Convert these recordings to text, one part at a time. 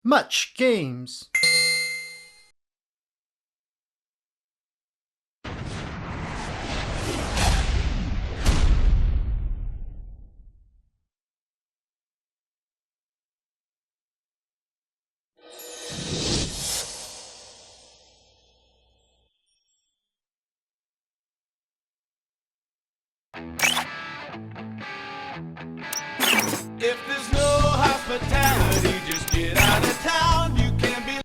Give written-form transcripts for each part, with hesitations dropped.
Mutch Games. If there's no hospitality, just get out of town. You can be.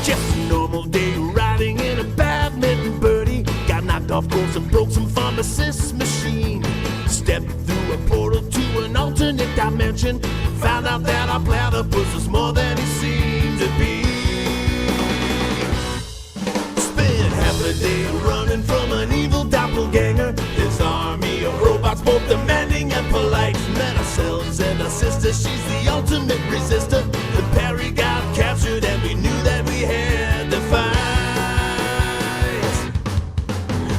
Just a normal day riding in a badminton birdie. Got knocked off course and broke some pharmacist's machine. Stepped through a portal to an alternate dimension. Found out that our platypus was more than he seemed to be. Spent half a day running from an evil doppelganger. This army of robots, both demanding and polite. Met ourselves and our sister, she's the ultimate resistor. The Perry got captured and we knew that we had to fight.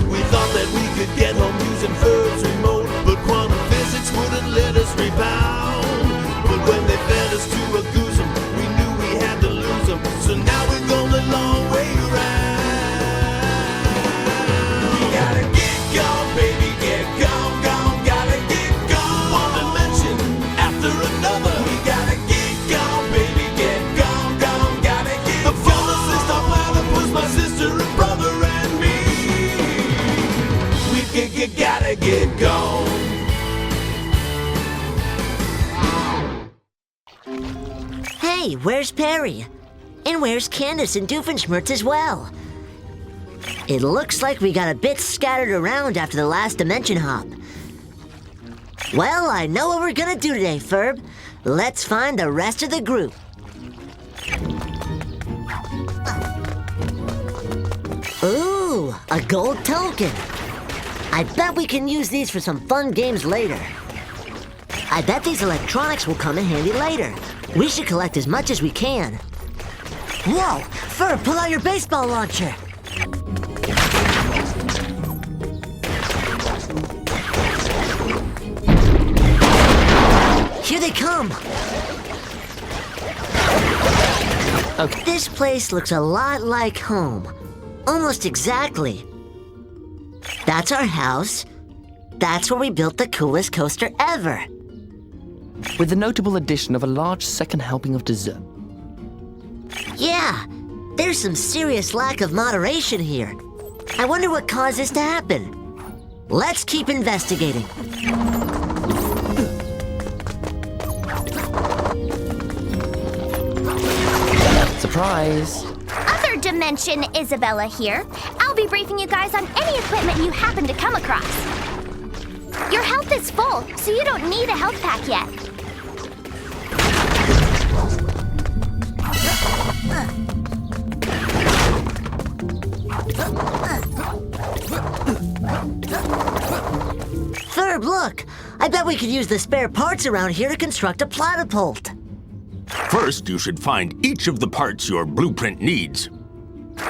We thought that we could get home using Ferb's remote, but quantum physics wouldn't let us rebound. But when they fed us to a goosem, we knew we had to lose them. So now we're going a long way around. We gotta get gone, baby, get gone, gone. Gotta get gone. One dimension after another. We gotta get gone, baby, get gone, gone. Gotta get the pharmacist, our platypus, my sister and brother and me. We gotta get gone. Hey, where's Perry? And where's Candace and Doofenshmirtz as well? It looks like we got a bit scattered around after the last dimension hop. Well, I know what we're gonna do today, Ferb. Let's find the rest of the group. Ooh, a gold token. I bet we can use these for some fun games later. I bet these electronics will come in handy later. We should collect as much as we can. Whoa! Ferb, pull out your baseball launcher! Here they come! Okay. This place looks a lot like home. Almost exactly. That's our house. That's where we built the coolest coaster ever. With the notable addition of a large second helping of dessert. Yeah, there's some serious lack of moderation here. I wonder what caused this to happen. Let's keep investigating. Surprise! Other Dimension, Isabella here. I'll be briefing you guys on any equipment you happen to come across. Your health is full, so you don't need a health pack yet. Ferb, look! I bet we could use the spare parts around here to construct a platypult. First, you should find each of the parts your blueprint needs.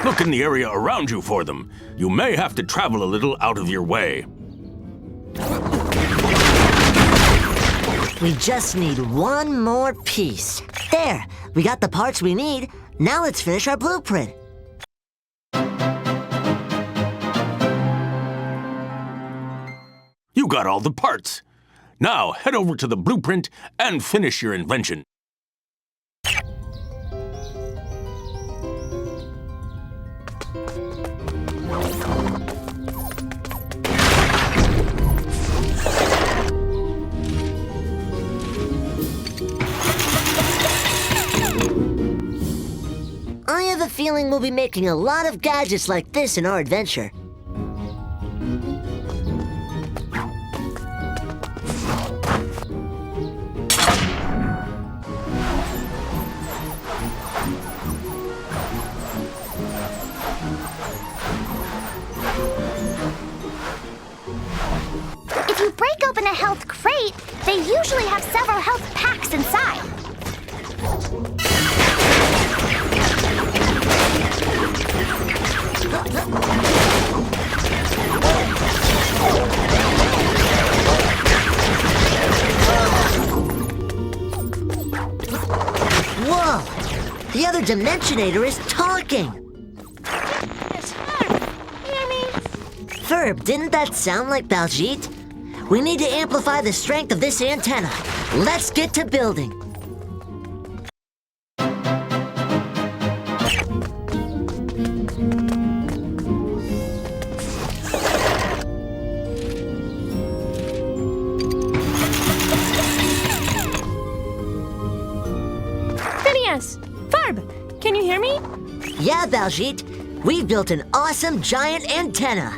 Look in the area around you for them. You may have to travel a little out of your way. We just need one more piece. There, we got the parts we need. Now let's finish our blueprint. You got all the parts. Now head over to the blueprint and finish your invention. I have a feeling we'll be making a lot of gadgets like this in our adventure. If you break open a health crate, they usually have several health packs inside. Whoa! The other Dimensionator is talking! It's Ferb. Hear me? Ferb, didn't that sound like Baljeet? We need to amplify the strength of this antenna. Let's get to building. Phineas! Ferb! Can you hear me? Yeah, Baljeet, we've built an awesome giant antenna.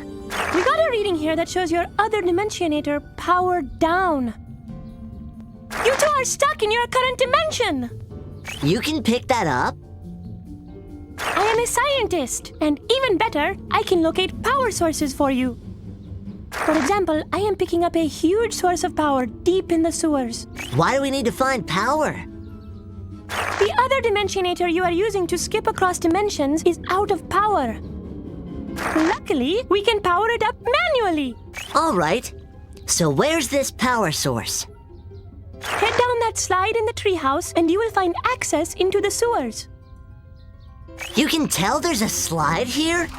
We got a reading here that shows your other Dimensionator powered down. You two are stuck in your current dimension! You can pick that up? I am a scientist, and even better, I can locate power sources for you. For example, I am picking up a huge source of power deep in the sewers. Why do we need to find power? The other Dimensionator you are using to skip across dimensions is out of power. Luckily, we can power it up manually. All right. So where's this power source? Head down that slide in the treehouse and you will find access into the sewers. You can tell there's a slide here?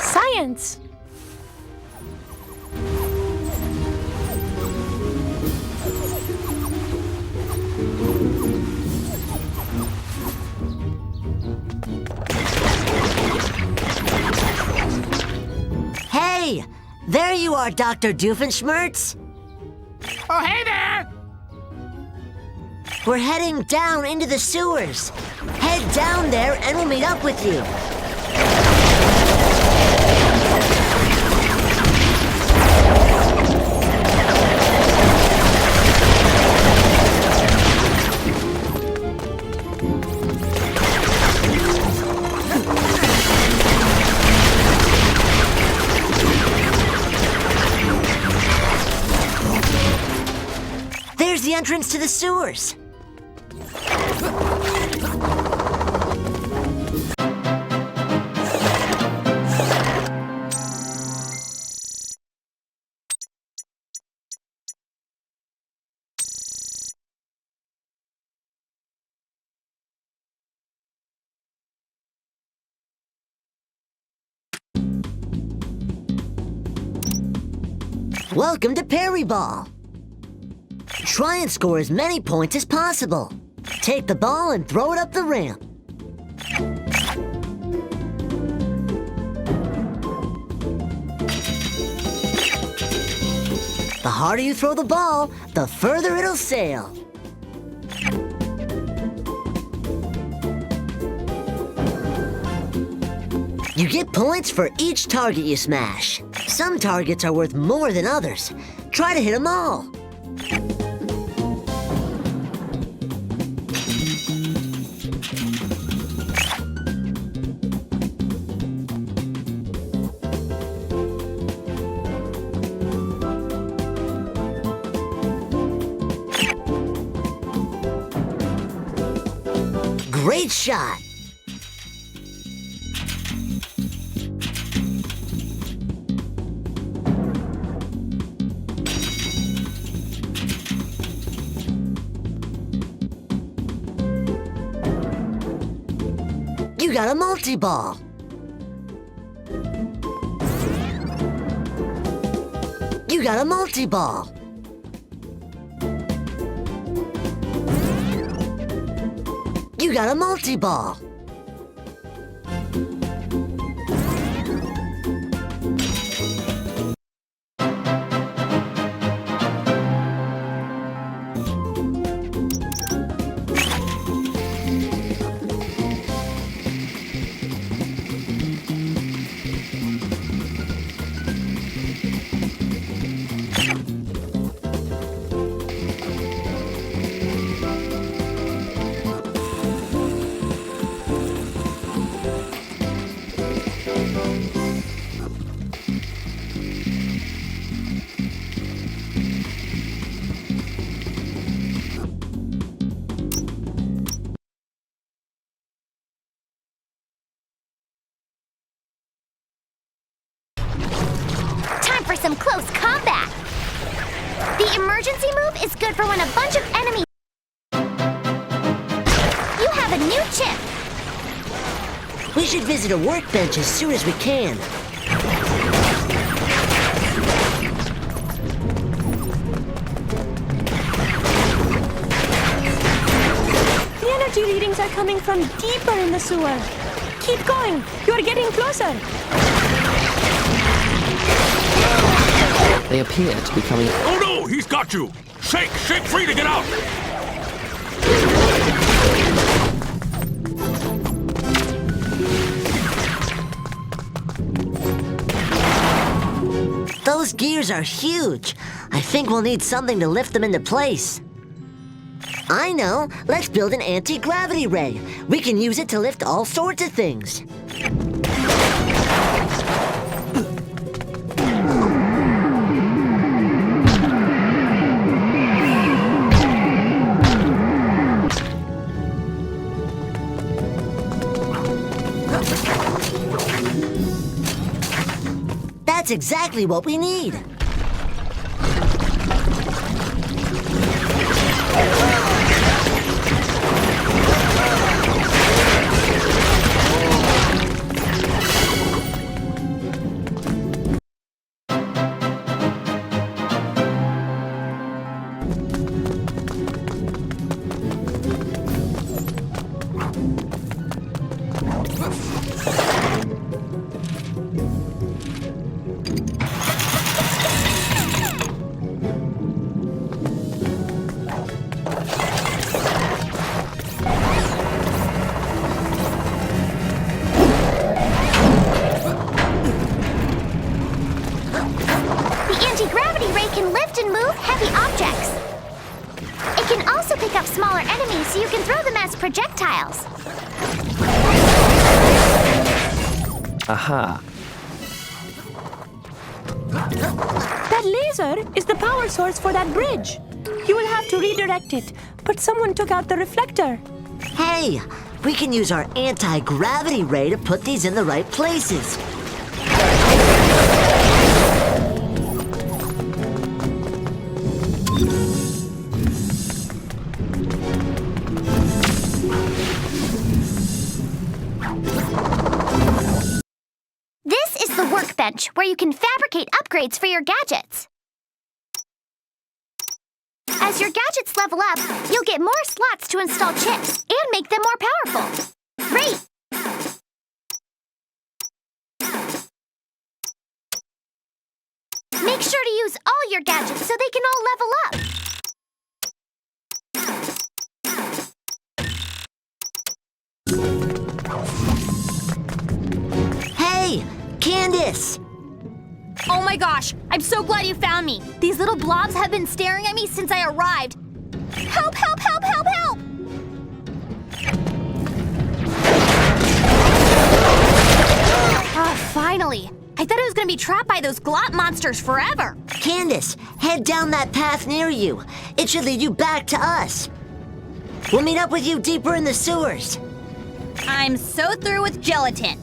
Science! Hey! There you are, Dr. Doofenshmirtz! Oh, hey there! We're heading down into the sewers. Head down there and we'll meet up with you. There's the entrance to the sewers. Welcome to Parry Ball. Try and score as many points as possible. Take the ball and throw it up the ramp. The harder you throw the ball, the further it'll sail. You get points for each target you smash. Some targets are worth more than others. Try to hit them all. Great shot! You got a multi-ball! You got a multi-ball! You got a multi-ball! close combat. The emergency move is good for when a bunch of enemies... You have a new chip. We should visit a workbench as soon as we can. The energy readings are coming from deeper in the sewer. Keep going. You're getting closer. They appear to be coming. Oh no, he's got you! Shake free to get out! Those gears are huge. I think we'll need something to lift them into place. I know. Let's build an anti-gravity ray. We can use it to lift all sorts of things. That's exactly what we need. Smaller enemies so you can throw them as projectiles. Aha. That laser is the power source for that bridge. You will have to redirect it, but someone took out the reflector. Hey, we can use our anti-gravity ray to put these in the right places. Where you can fabricate upgrades for your gadgets. As your gadgets level up, you'll get more slots to install chips and make them more powerful. Great! Make sure to use all your gadgets so they can all level up. Hey! Candace! Oh my gosh, I'm so glad you found me. These little blobs have been staring at me since I arrived. Help, help, help, help, help! Ah, finally. I thought I was gonna be trapped by those glot monsters forever. Candace, head down that path near you. It should lead you back to us. We'll meet up with you deeper in the sewers. I'm so through with gelatin.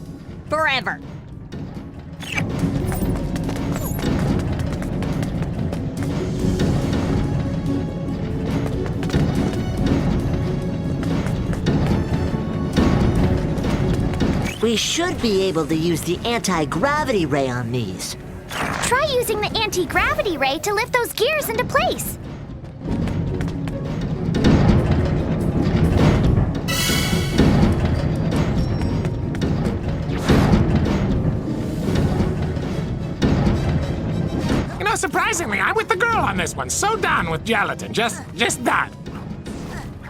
Forever. We should be able to use the anti-gravity ray on these. Try using the anti-gravity ray to lift those gears into place. You know, surprisingly, I'm with the girl on this one. So done with gelatin. Just done.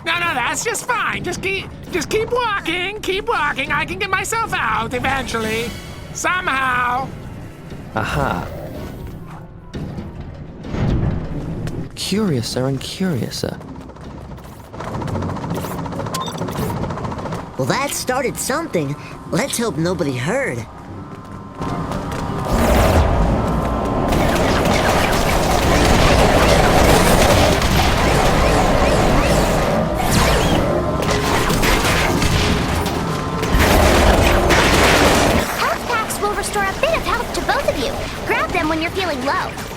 No, that's just fine. Just keep walking. Keep walking. I can get myself out eventually. Somehow. Aha. Curiouser and curiouser. Well, that started something. Let's hope nobody heard. Health packs will restore a bit of health to both of you. Grab them when you're feeling low.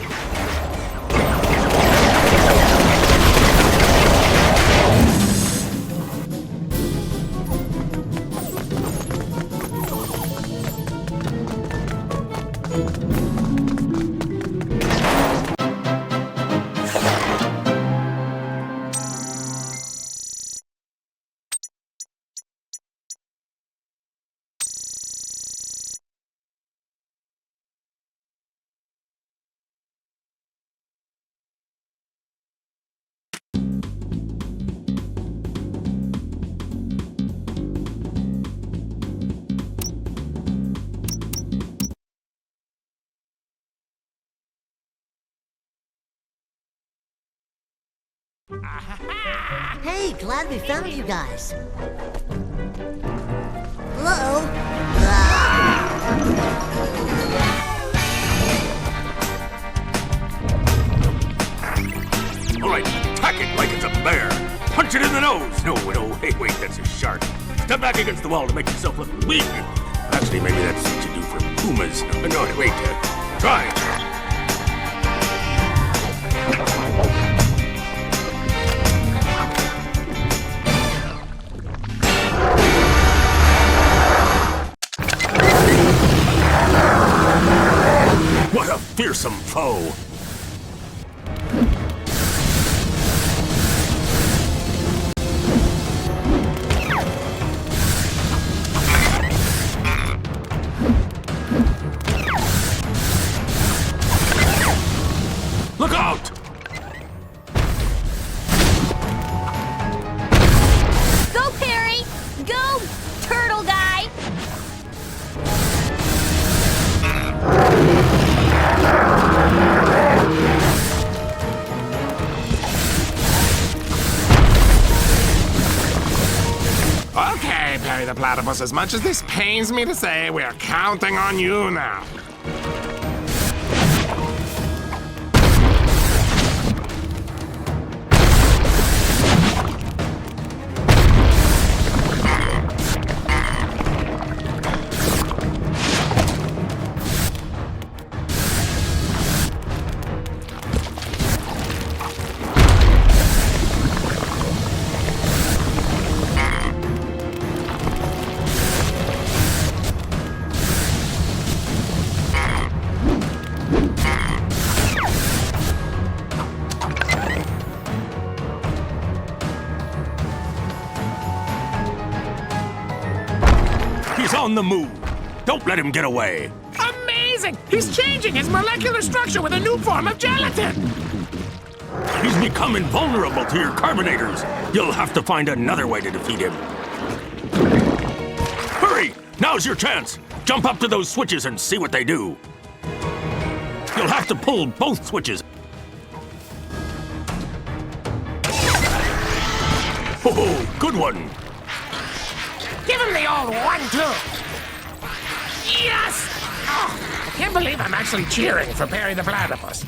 Hey, glad we found you guys. Hello? All right, attack it like it's a bear. Punch it in the nose. No, hey, wait, that's a shark. Step back against the wall to make yourself look weak. Actually, maybe that's what you do for pumas. No, wait, try. What a fearsome foe! Look out! Go, Perry! Go, turtle guy! Okay, Perry the Platypus, as much as this pains me to say, we're counting on you now. He's on the move. Don't let him get away. Amazing! He's changing his molecular structure with a new form of gelatin! He's become invulnerable to your carbonators. You'll have to find another way to defeat him. Hurry! Now's your chance. Jump up to those switches and see what they do. You'll have to pull both switches. Oh, good one. Give him the old 1-2. Yes! Oh, I can't believe I'm actually cheering for Perry the Platypus.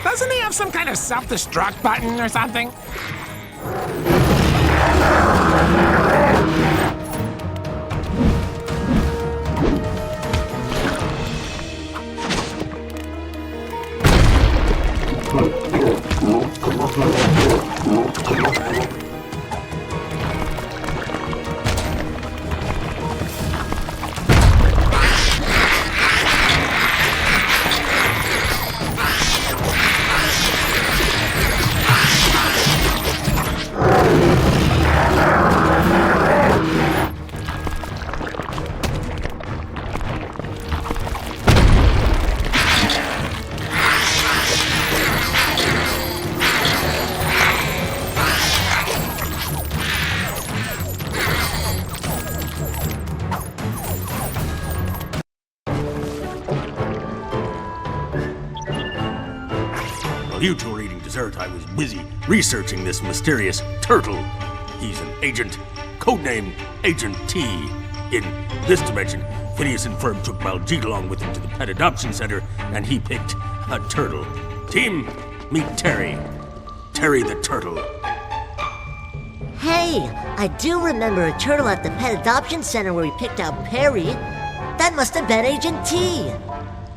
Doesn't he have some kind of self-destruct button or something? While you two were eating dessert, I was busy researching this mysterious turtle. He's an agent, codenamed Agent T. In this dimension, Phineas and Ferb took Baljeet along with him to the pet adoption center, and he picked a turtle. Team, meet Terry. Terry the turtle. Hey, I do remember a turtle at the pet adoption center where we picked out Perry. That must have been Agent T.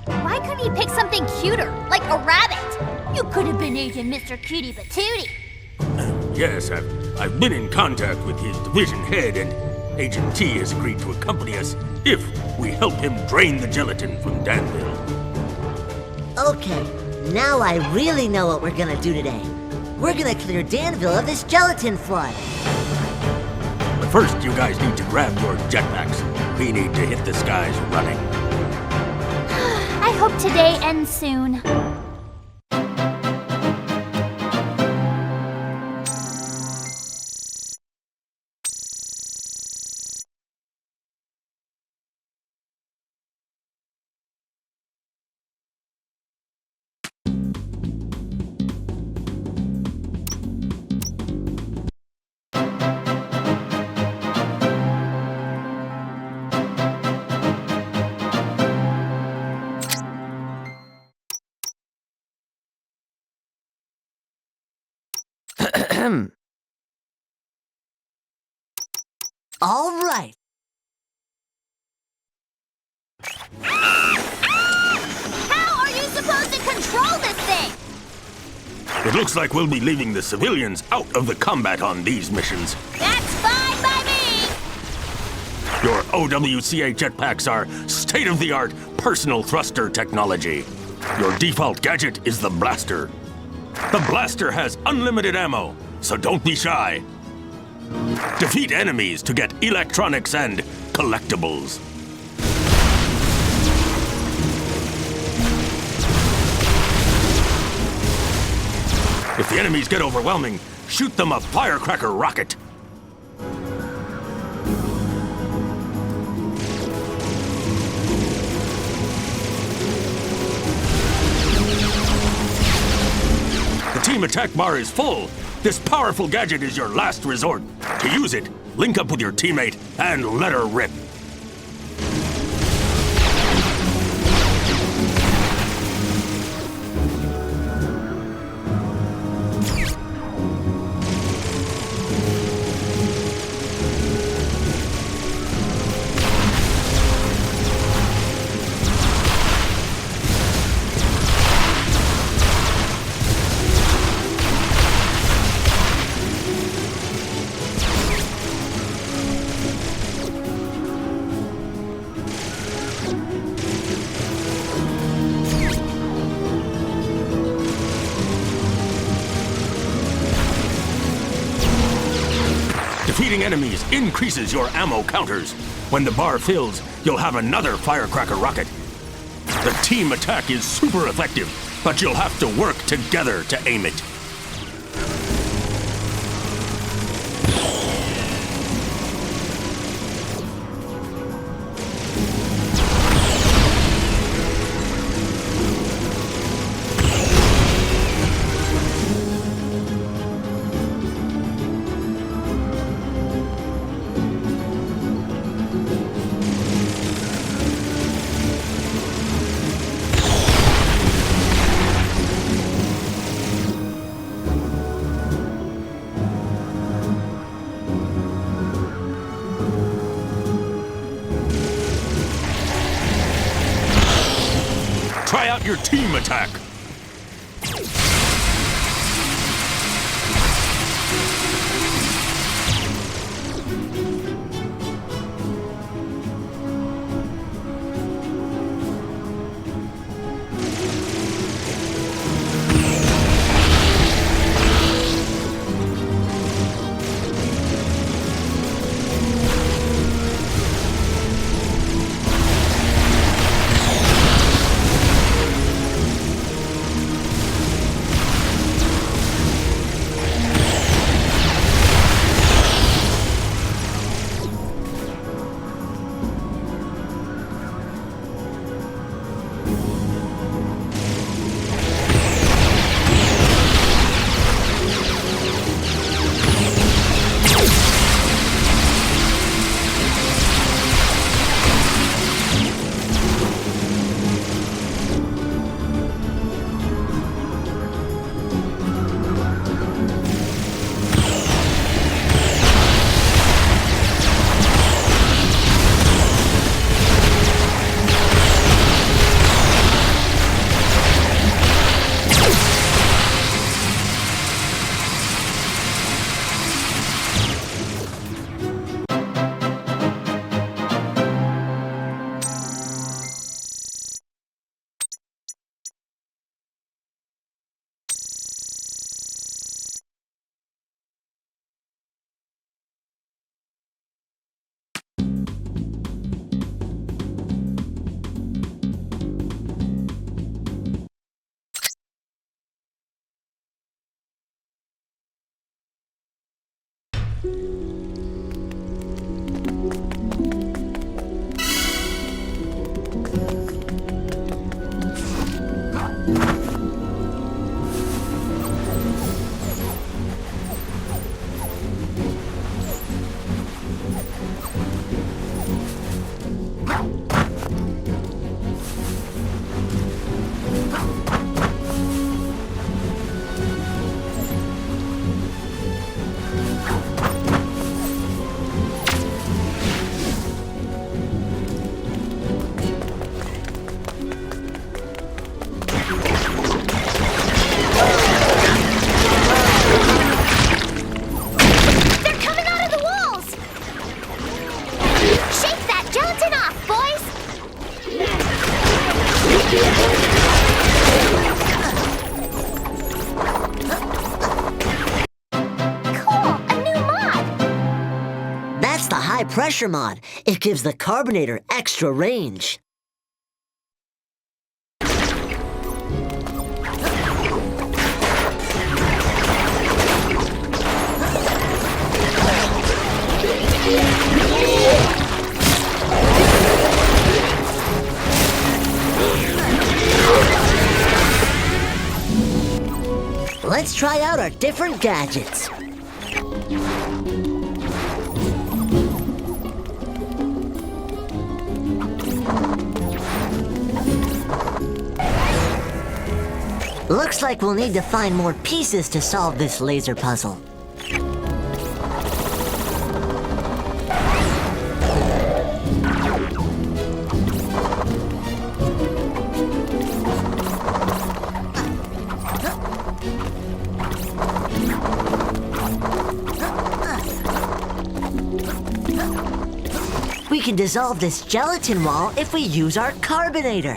Why couldn't he pick something cuter, like a rabbit? You could have been Agent Mr. Cutie Patootie. Yes, I've been in contact with his division head, and Agent T has agreed to accompany us if we help him drain the gelatin from Danville. Okay, now I really know what we're gonna do today. We're gonna clear Danville of this gelatin flood. But first, you guys need to grab your jetpacks. we need to hit the skies running. I hope today ends soon. All right. How are you supposed to control this thing? It looks like we'll be leaving the civilians out of the combat on these missions. That's fine by me. Your OWCA jetpacks are state-of-the-art personal thruster technology. Your default gadget is the blaster. The blaster has unlimited ammo, so don't be shy. Defeat enemies to get electronics and collectibles. If the enemies get overwhelming, shoot them a firecracker rocket. The team attack bar is full. This powerful gadget is your last resort. To use it, link up with your teammate and let her rip. Defeating enemies increases your ammo counters. When the bar fills, you'll have another firecracker rocket. The team attack is super effective, but you'll have to work together to aim it. Try out your team attack. high pressure mod. It gives the carbonator extra range. Let's try out our different gadgets. Looks like we'll need to find more pieces to solve this laser puzzle. We can dissolve this gelatin wall if we use our carbonator.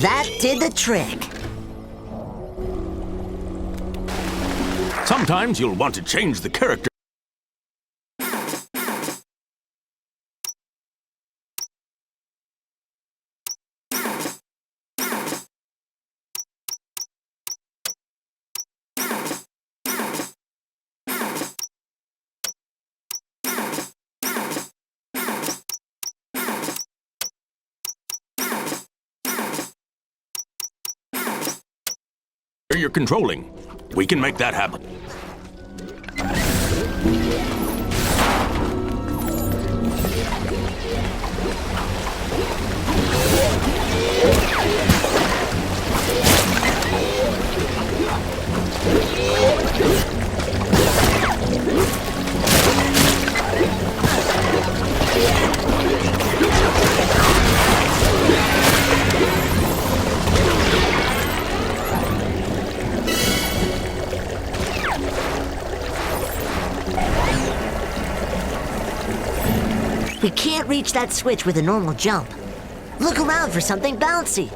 That did the trick. Sometimes you'll want to change the character. You're controlling. We can make that happen. We can't reach that switch with a normal jump. Look around for something bouncy.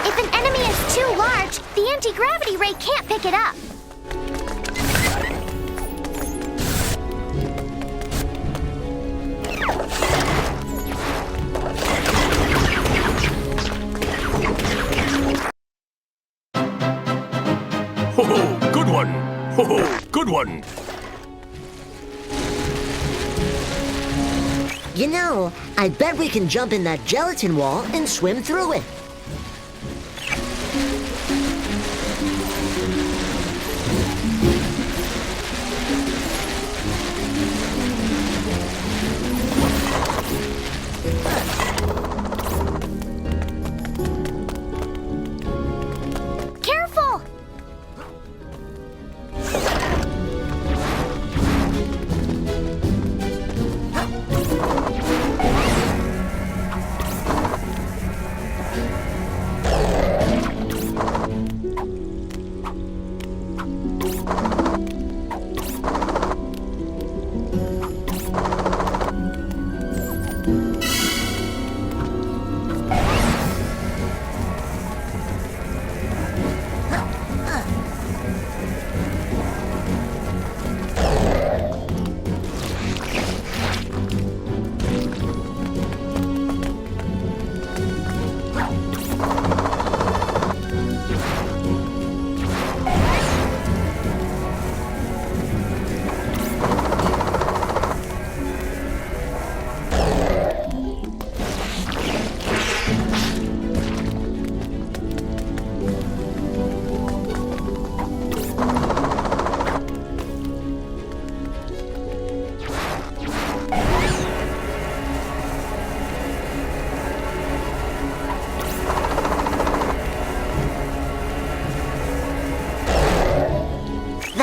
If an enemy is too large, the anti-gravity ray can't pick it up. Ho-ho, good one! Ho-ho, good one! You know, I bet we can jump in that gelatin wall and swim through it. Careful!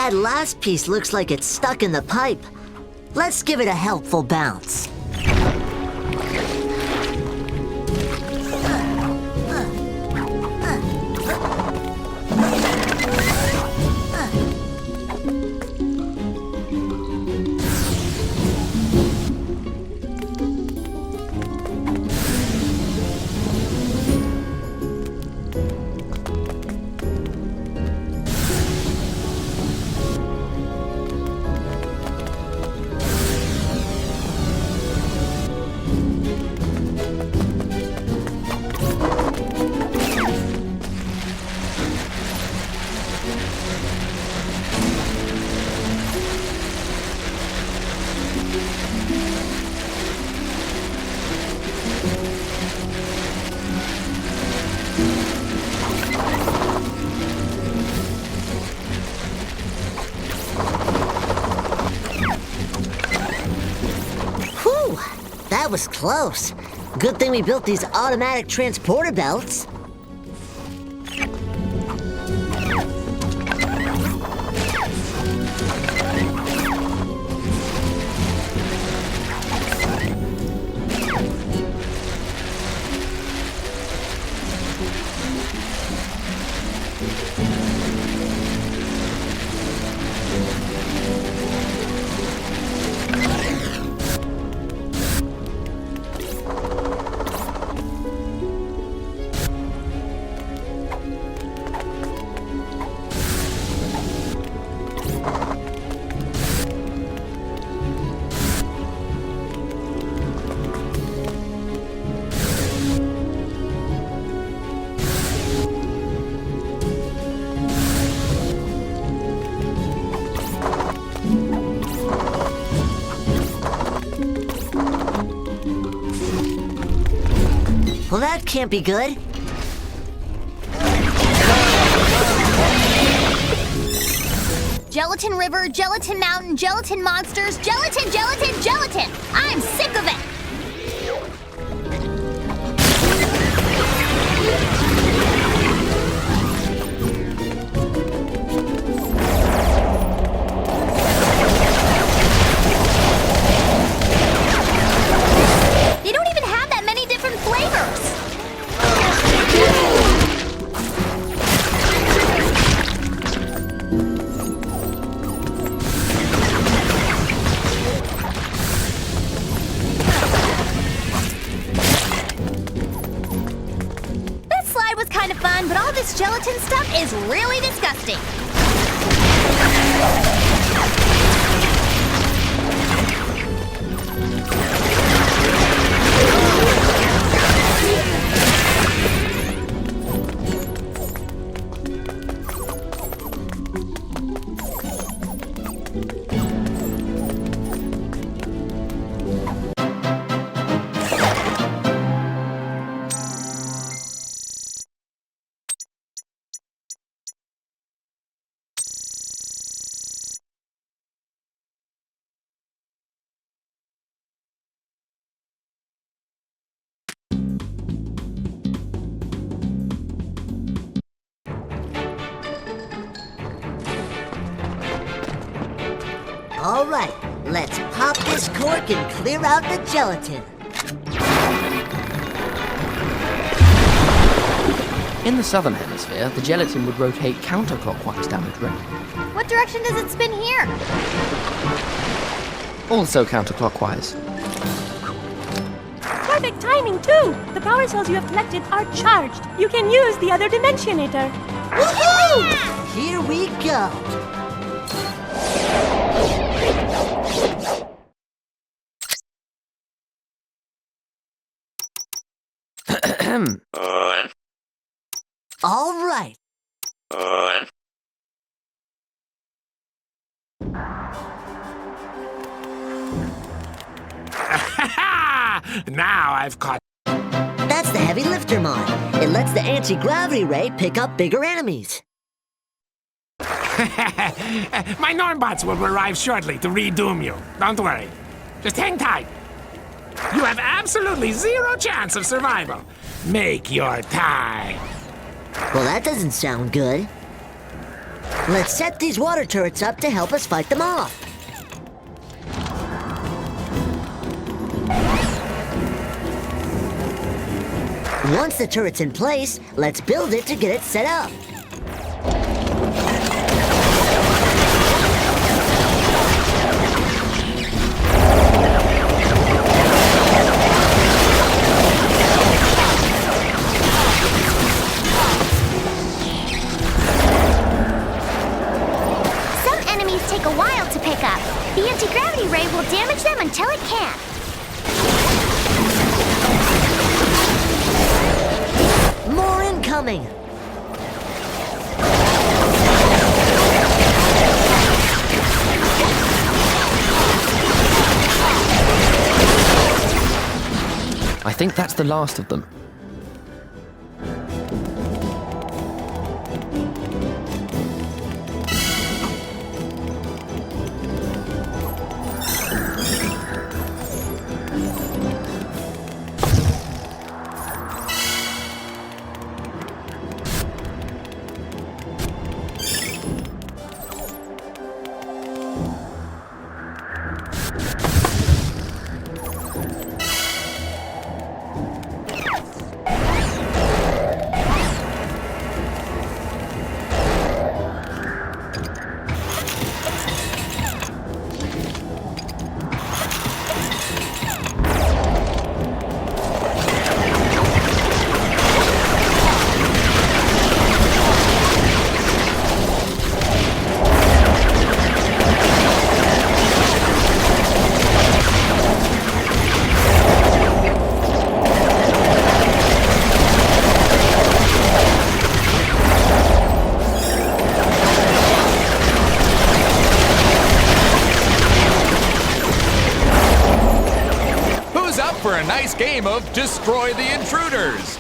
That last piece looks like it's stuck in the pipe. Let's give it a helpful bounce. Whew, that was close. Good thing we built these automatic transporter belts. Well, that can't be good. Gelatin River, Gelatin Mountain, Gelatin Monsters, Gelatin, Gelatin, Gelatin! I'm sick of it! They don't even have that many different flavors! Kind of fun, but all this gelatin stuff is really disgusting. All right, let's pop this cork and clear out the gelatin. In the southern hemisphere, the gelatin would rotate counterclockwise down the drain. What direction does it spin here? Also counterclockwise. Perfect timing, too! The power cells you have collected are charged. You can use the other Dimensionator. Woohoo! Here we go. All right. Now I've caught. That's the heavy lifter mod. It lets the anti-gravity ray pick up bigger enemies. My Normbots will arrive shortly to redoom you. Don't worry. Just hang tight. You have absolutely zero chance of survival. Make your time. Well, that doesn't sound good. Let's set these water turrets up to help us fight them off. Once the turret's in place, let's build it to get it set up. Some enemies take a while to pick up. The anti-gravity ray will damage them until it can't. More incoming! I think that's the last of them. For a nice game of Destroy the Intruders.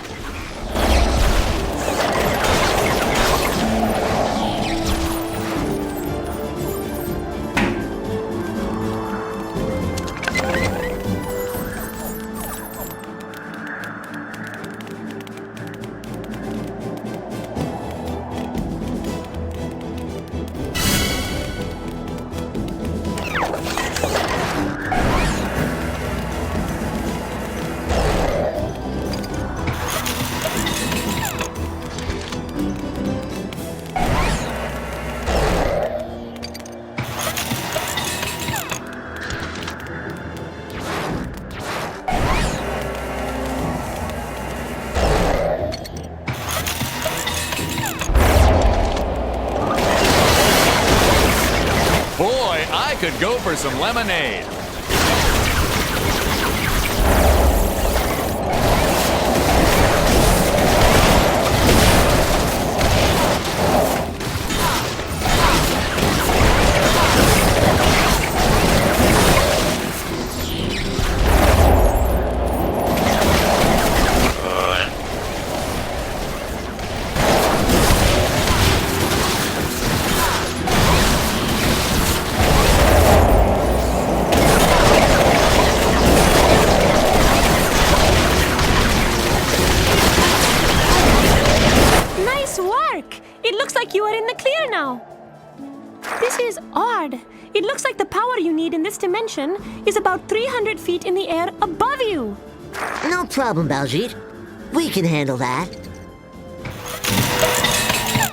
Boy, I could go for some lemonade. This is odd. It looks like the power you need in this dimension is about 300 feet in the air above you. No problem, Baljeet. We can handle that.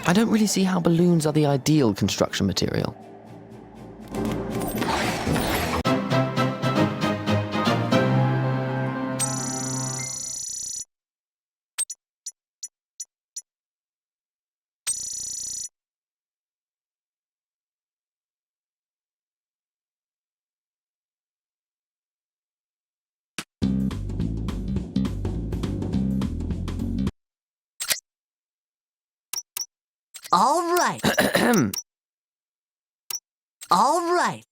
I don't really see how balloons are the ideal construction material. All right. All right.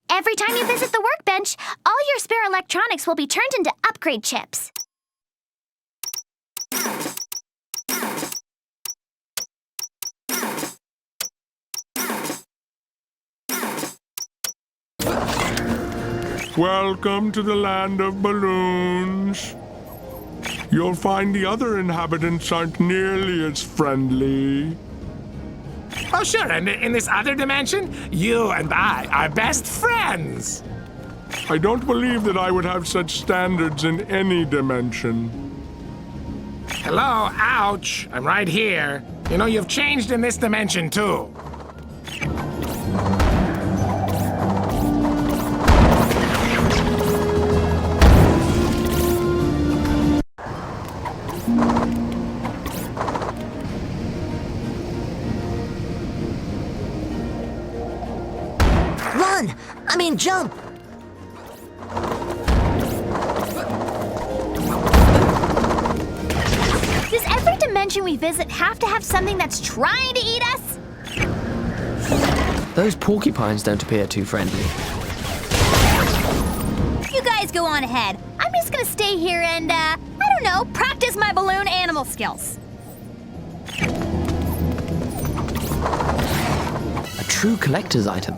Every time you visit the workbench, all your spare electronics will be turned into upgrade chips. Welcome to the land of balloons. You'll find the other inhabitants aren't nearly as friendly. Oh, sure, and in this other dimension, you and I are best friends. I don't believe that I would have such standards in any dimension. Hello, ouch. I'm right here. You know, you've changed in this dimension, too. Run! I mean, jump! Does every dimension we visit have to have something that's trying to eat us? Those porcupines don't appear too friendly. You guys go on ahead. I'm just gonna stay here and, I don't know, practice my balloon animal skills. A true collector's item.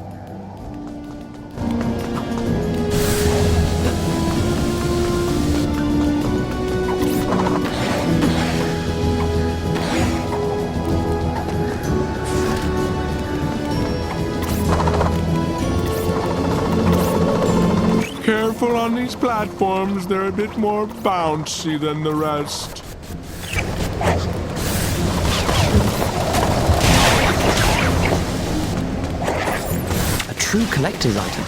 Careful on these platforms, they're a bit more bouncy than the rest. A true collector's item.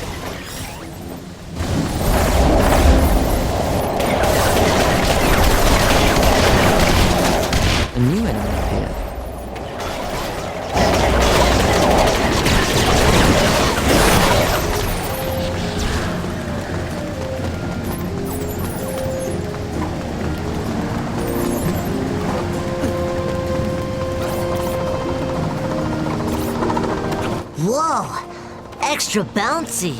A new enemy appeared. Whoa! Extra bouncy!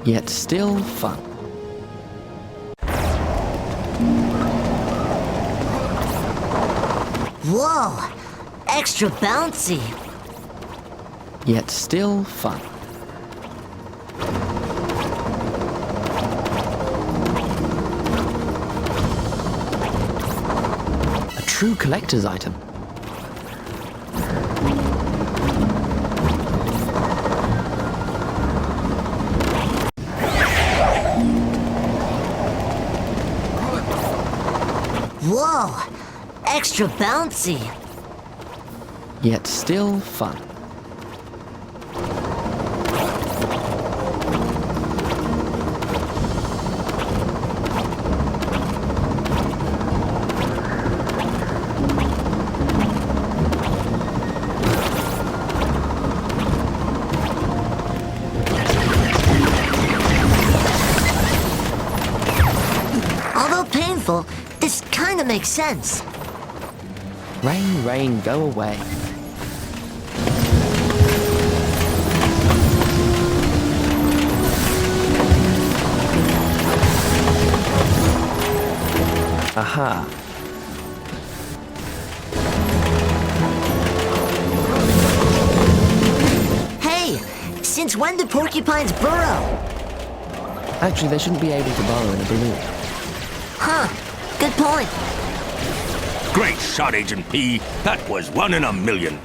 Yet still fun. Whoa! Extra bouncy! Yet still fun. A true collector's item. Whoa! Extra bouncy! Yet still fun. Although painful, this kinda makes sense. Rain, rain, go away. Aha. Hey! Since when do porcupines burrow? Actually, they shouldn't be able to burrow in a balloon. Huh. Good point. Great shot, Agent P. That was 1 in a million.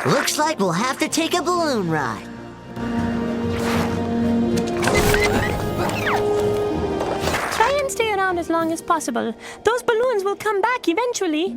Looks like we'll have to take a balloon ride. Try and stay around as long as possible. Those balloons will come back eventually.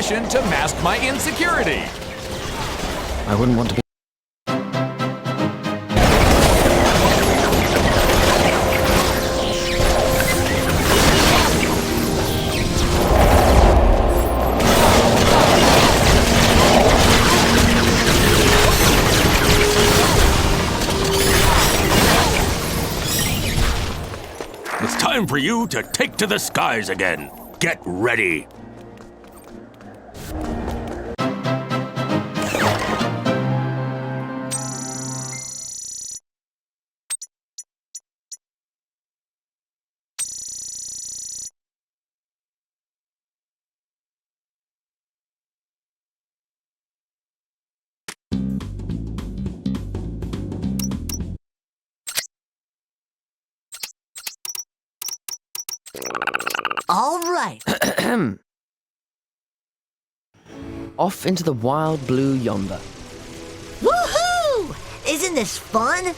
mission to mask my insecurity. I wouldn't want to be. It's time for you to take to the skies again. Get ready. All right. Off into the wild blue yonder. Woohoo! Isn't this fun?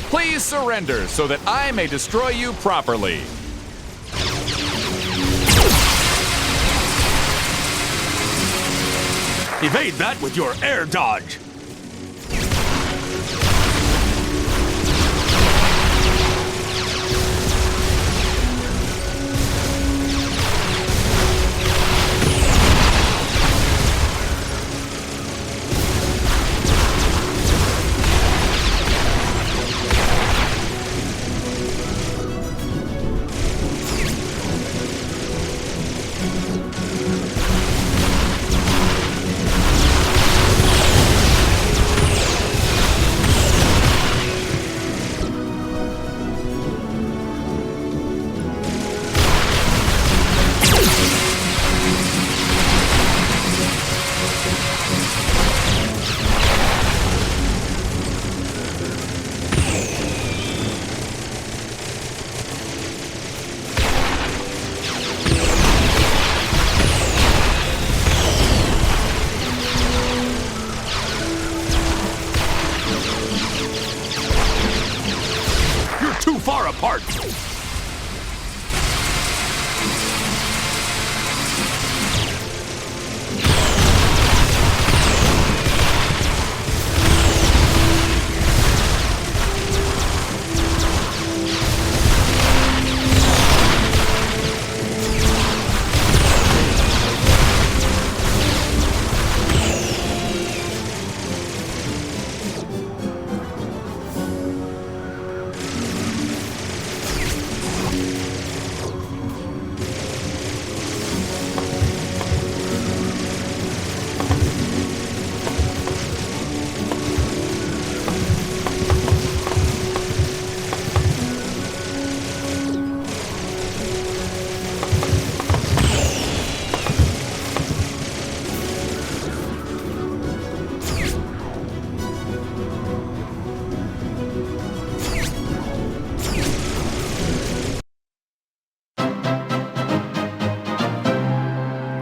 Please surrender so that I may destroy you properly. Evade that with your air dodge. Too far apart.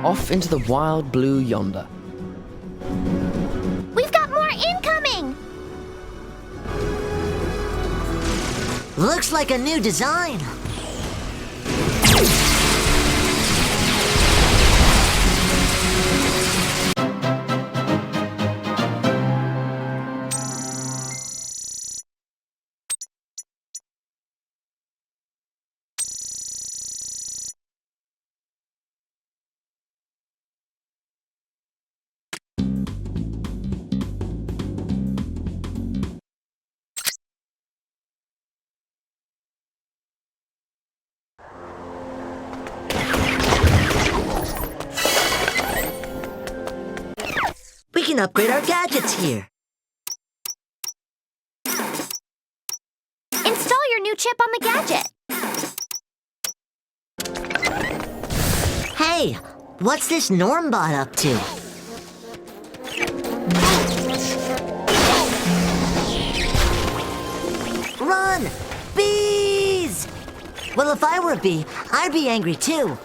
Off into the wild blue yonder. We've got more incoming! Looks like a new design. We can upgrade our gadgets here. Install your new chip on the gadget. Hey, what's this Normbot up to? Run! Bees! Well, if I were a bee, I'd be angry too.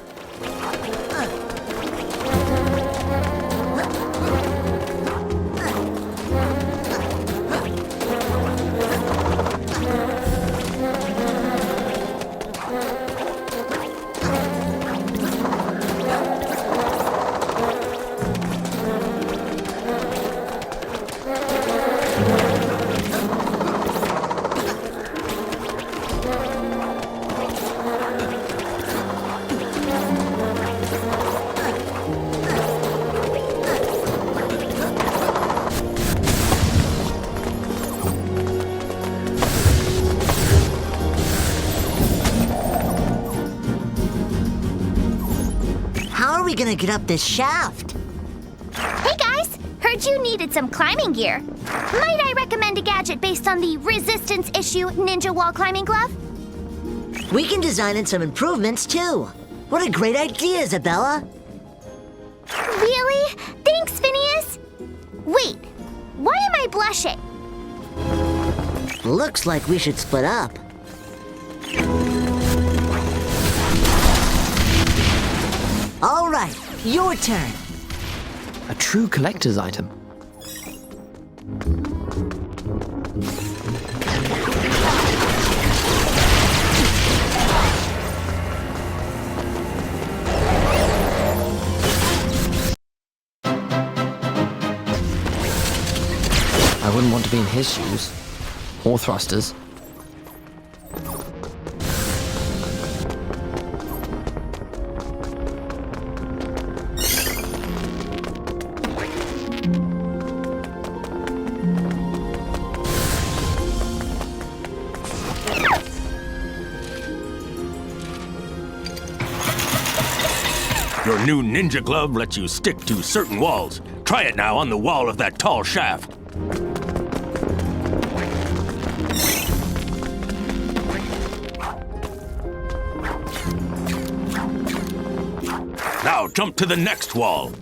How are we gonna get up this shaft? Hey guys, heard you needed some climbing gear. Might I recommend a gadget based on the resistance issue ninja wall climbing glove? We can design in some improvements too. What a great idea, Isabella. Really? Thanks, Phineas. Wait, why am I blushing? Looks like we should split up. All right, your turn. A true collector's item. I wouldn't want to be in his shoes. Or thrusters. Your new ninja glove lets you stick to certain walls. Try it now on the wall of that tall shaft. Now jump to the next wall.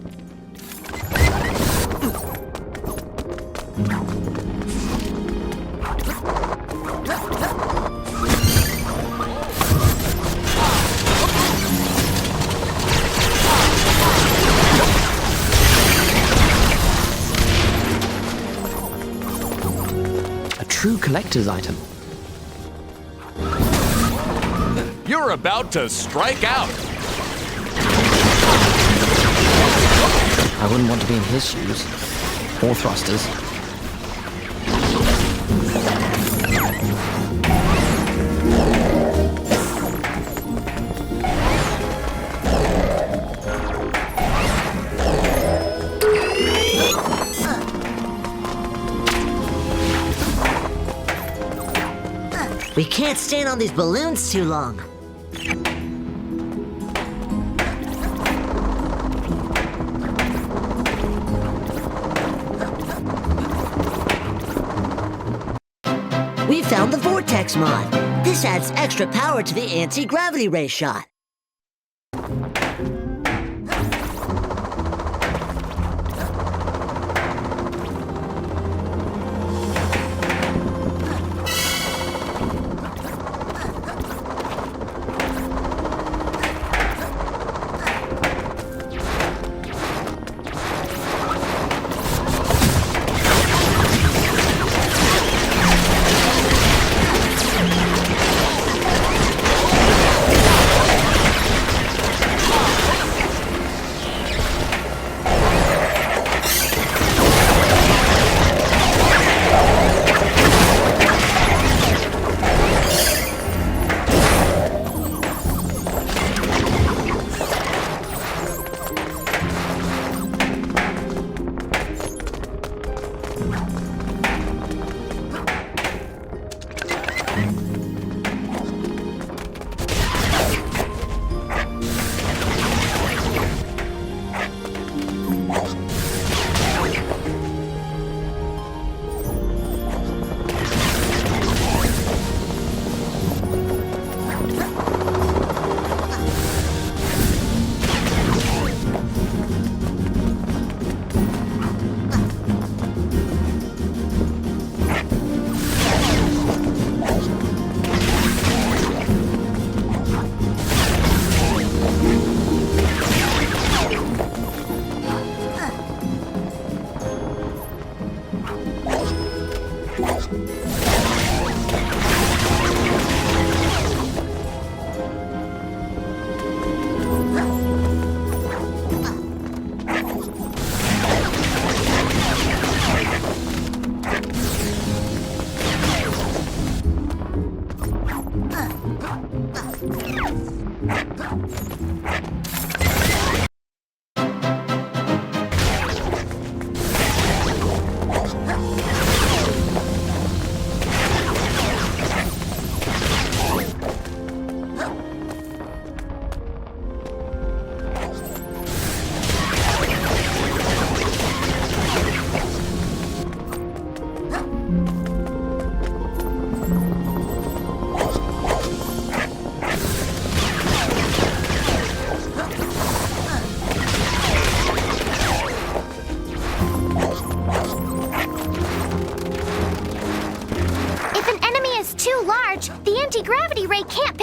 True collector's item. You're about to strike out. I wouldn't want to be in his shoes. Or thrusters. We can't stand on these balloons too long. We found the Vortex mod. This adds extra power to the anti-gravity ray shot.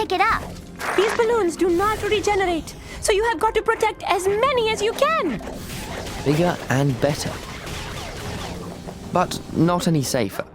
pick it up. These balloons do not regenerate, so you have got to protect as many as you can. Bigger and better. But not any safer.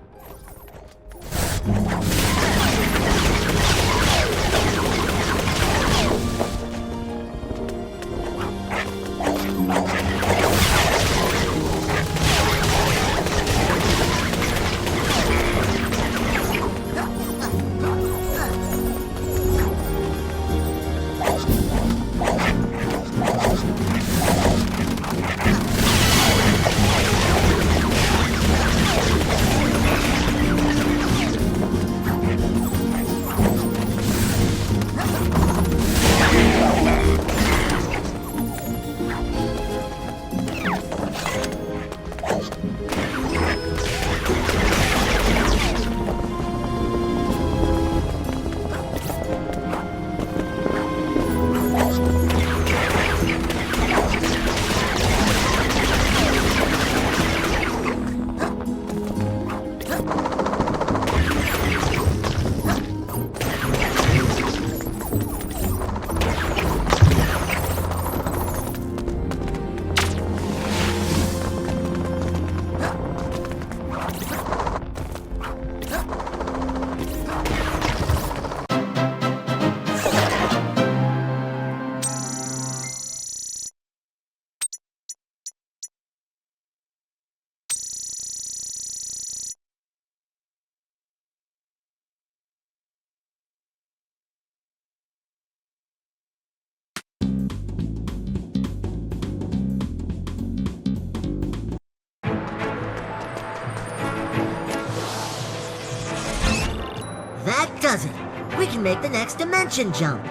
That does it. We can make the next dimension jump.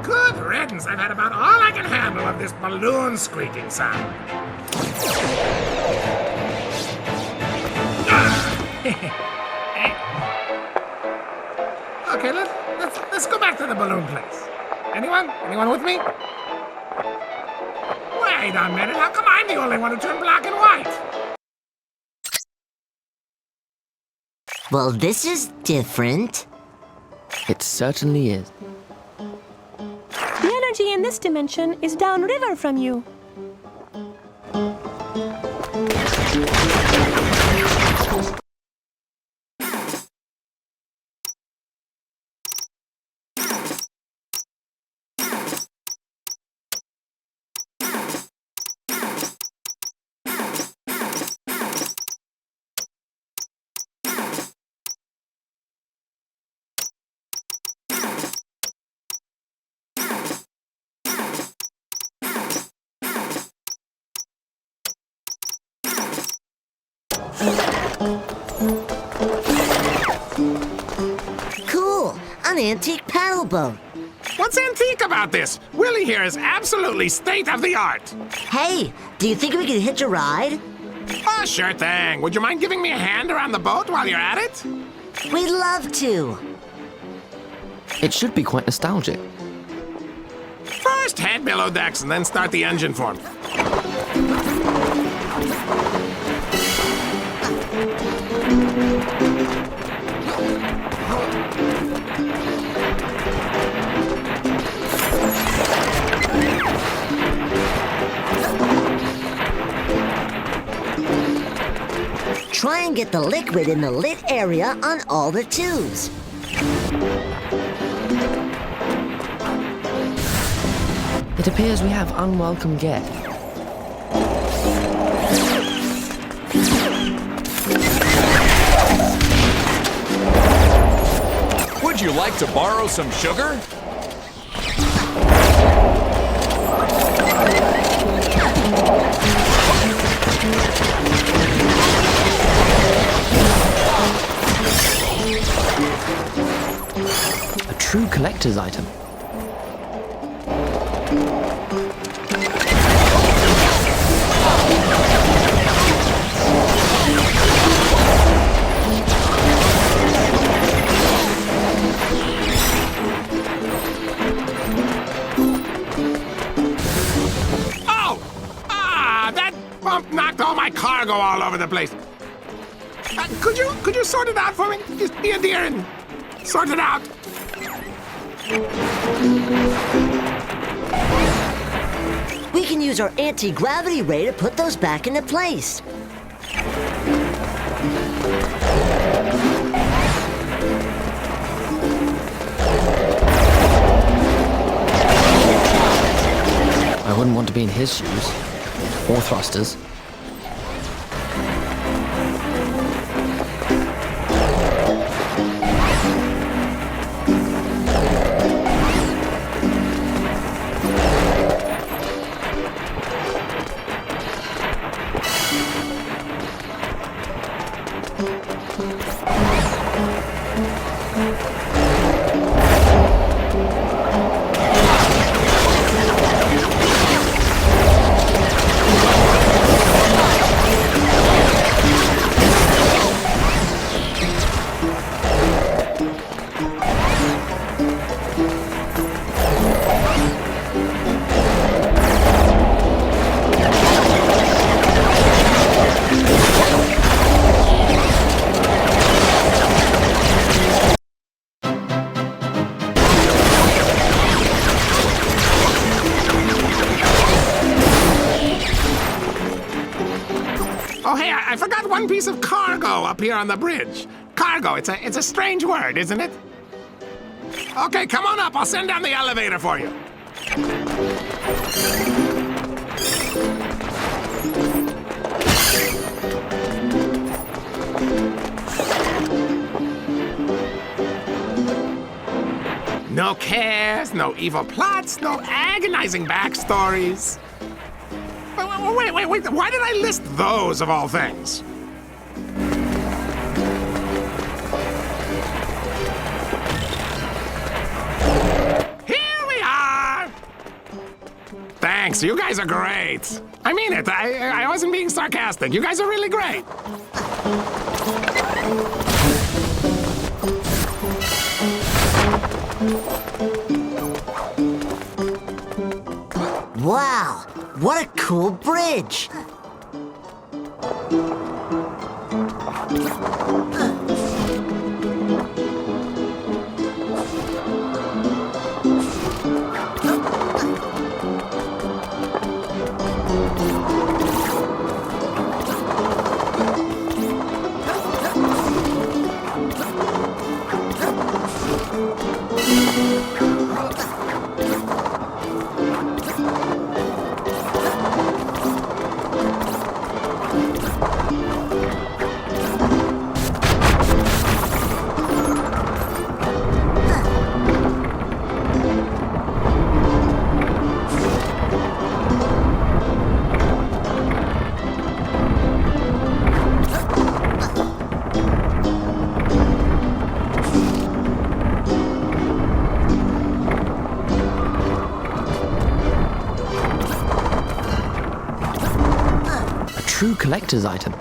Good riddance. I've had about all I can handle of this balloon squeaking sound. Okay, let's go back to the balloon place. Anyone? Anyone with me? Wait a minute. How come I'm the only one who turned black and white? Well, this is different. It certainly is. The energy in this dimension is downriver from you. Cool! An antique paddle boat. What's antique about this? Willie here is absolutely state-of-the-art. Hey, do you think we could hitch a ride? Oh, sure thing. Would you mind giving me a hand around the boat while you're at it? We'd love to. It should be quite nostalgic. First head below decks and then start the engine for me. Try and get the liquid in the lit area on all the tubes. It appears we have unwelcome guests. Would you like to borrow some sugar? A true collector's item. Bump knocked all my cargo all over the place. Could you sort it out for me? Just be a dear and sort it out. We can use our anti-gravity ray to put those back into place. I wouldn't want to be in his shoes. Or thrusters. Oh, hey, I forgot one piece of cargo up here on the bridge. Cargo, it's a strange word, isn't it? Okay, come on up. I'll send down the elevator for you. No cares, no evil plots, no agonizing backstories. Wait, why did I list those of all things? Here we are! Thanks, you guys are great. I mean it, I wasn't being sarcastic. You guys are really great. Wow, what a cool bridge! True collector's item.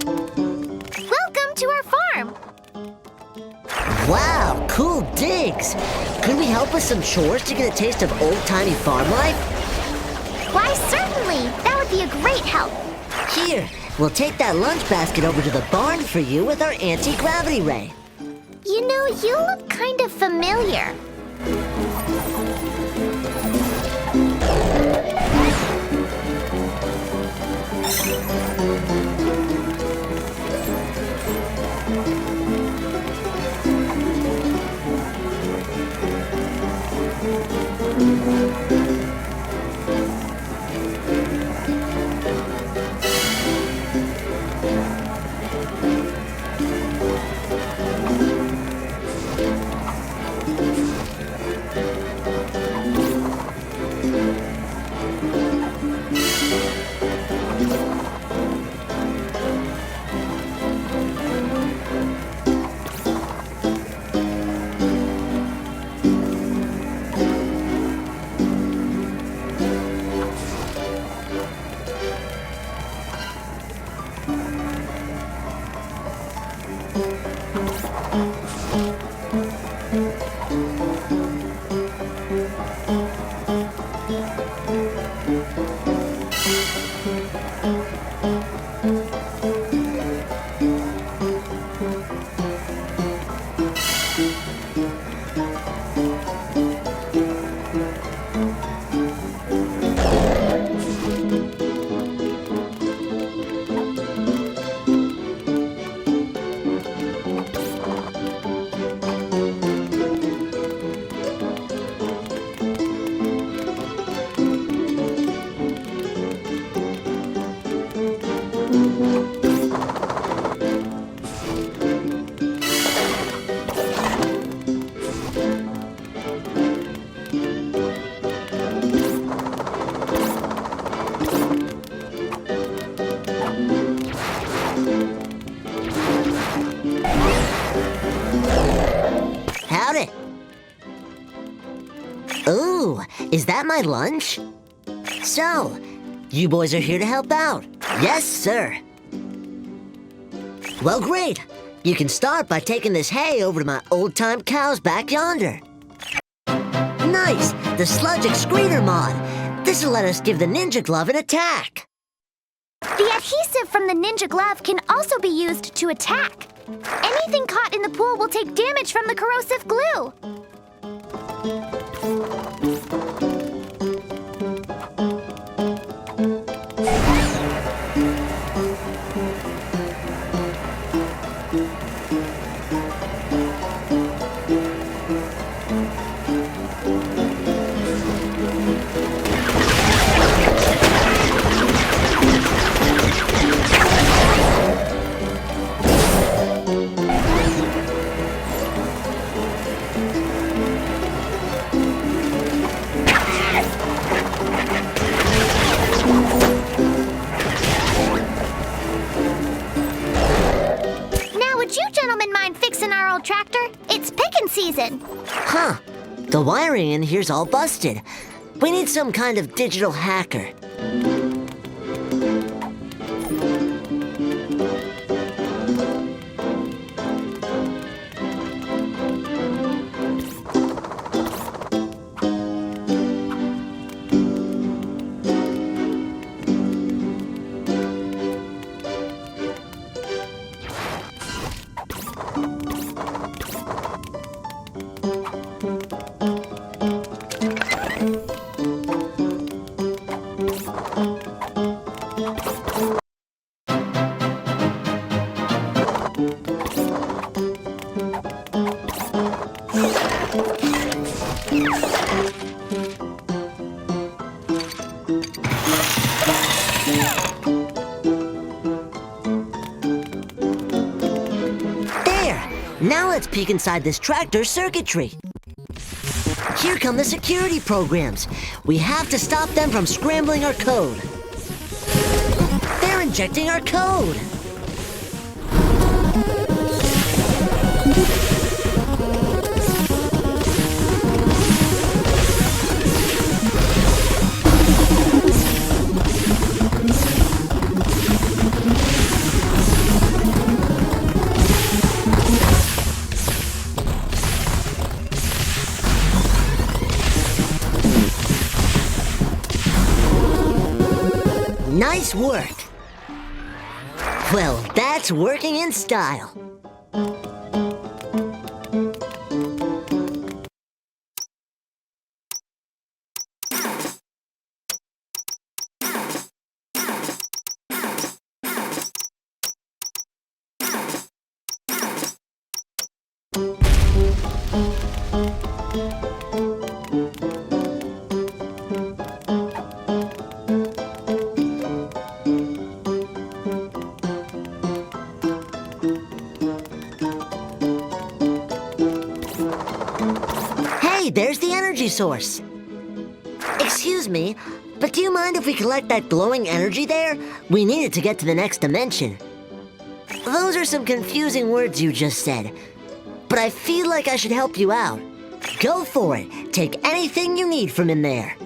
Welcome to our farm. Wow, cool digs. Could we help with some chores to get a taste of old-timey farm life? Why, certainly. That would be a great help. Here, we'll take that lunch basket over to the barn for you with our anti-gravity ray. You know, you look kind of familiar. Howdy. Ooh, is that my lunch? So, you boys are here to help out? Yes, sir. Well, great. You can start by taking this hay over to my old-time cows back yonder. Nice, the sludge excreter mod. This'll let us give the ninja glove an attack. The adhesive from the ninja glove can also be used to attack. Anything caught in the pool will take damage from the corrosive glue. Tractor, it's picking season. Huh. The wiring in here's all busted. We need some kind of digital hacker. Now let's peek inside this tractor's circuitry. Here come the security programs. We have to stop them from scrambling our code. They're injecting our code. Nice work. Well, that's working in style. Hey, there's the energy source. Excuse me, but do you mind if we collect that glowing energy there? We need it to get to the next dimension. Those are some confusing words you just said, but I feel like I should help you out. Go for it. Take anything you need from in there.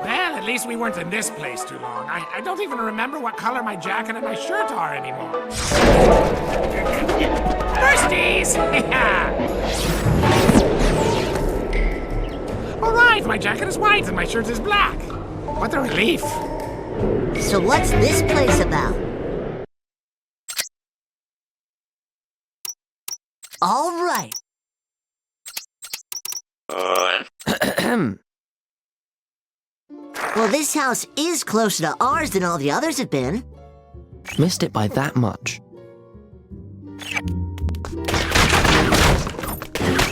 Well, at least we weren't in this place too long. I don't even remember what color my jacket and my shirt are anymore. Firsties! All right, my jacket is white and my shirt is black. What a relief. So what's this place about? All right. Well, this house is closer to ours than all the others have been. Missed it by that much.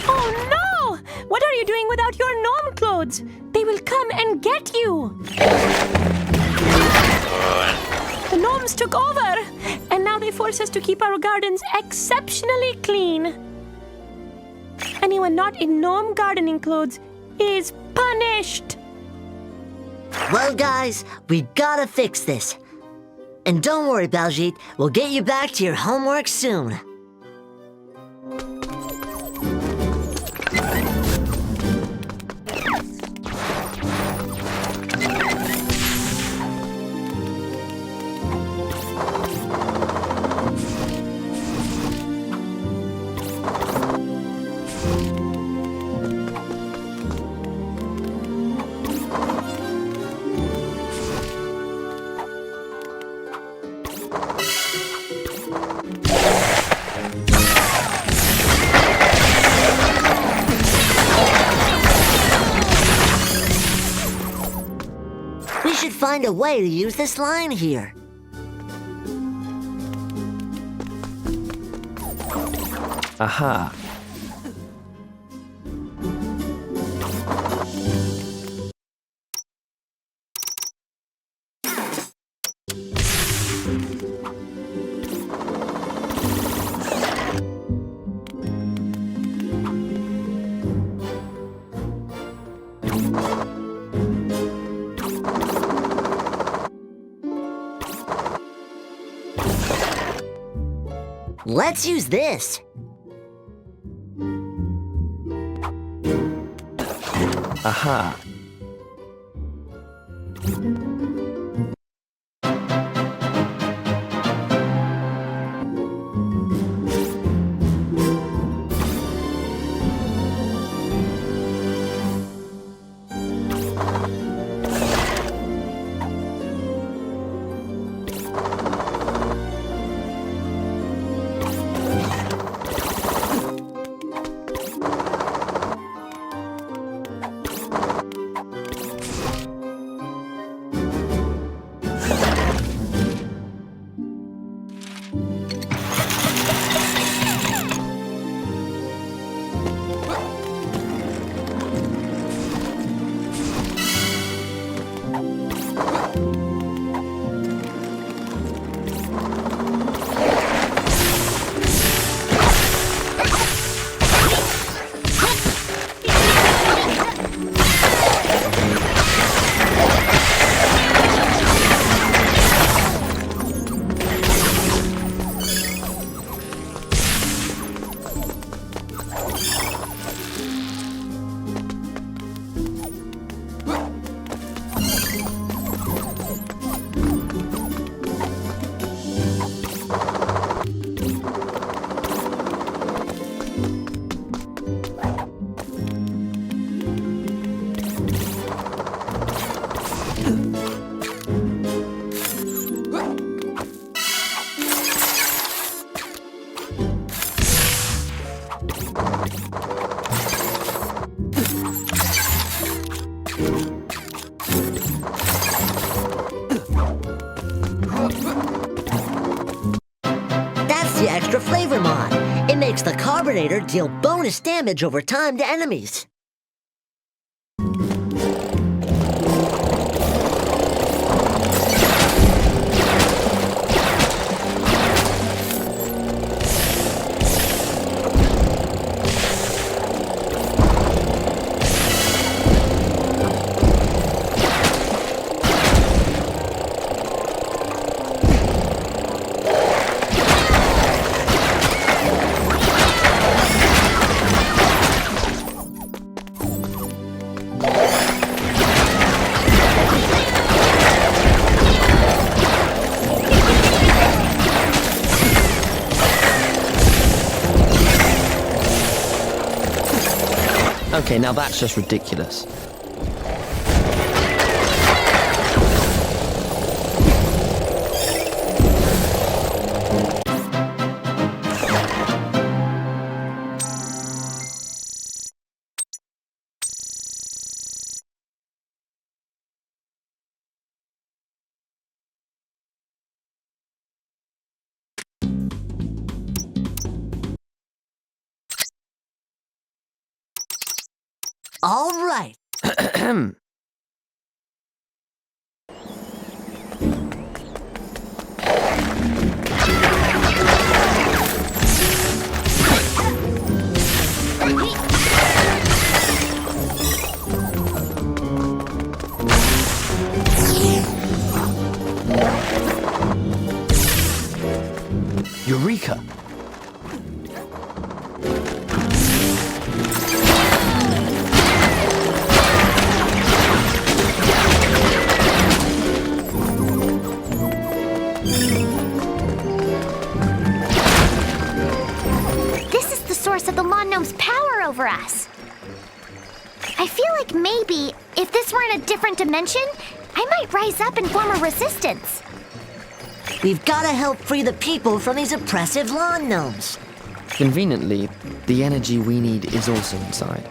Oh no! What are you doing without your gnome clothes? They will come and get you! The gnomes took over, and now they force us to keep our gardens exceptionally clean. Anyone not in gnome gardening clothes is punished. Well, guys, we gotta fix this. And don't worry, Baljeet, we'll get you back to your homework soon. We should find a way to use this line here. Aha. Let's use this. Aha. That's the extra flavor mod. It makes the carbonator deal bonus damage over time to enemies. Okay, now that's just ridiculous. All right. Eureka! Of the lawn gnome's power over us. I feel like maybe if this were in a different dimension, I might rise up and form a resistance. We've got to help free the people from these oppressive lawn gnomes. Conveniently, the energy we need is also inside.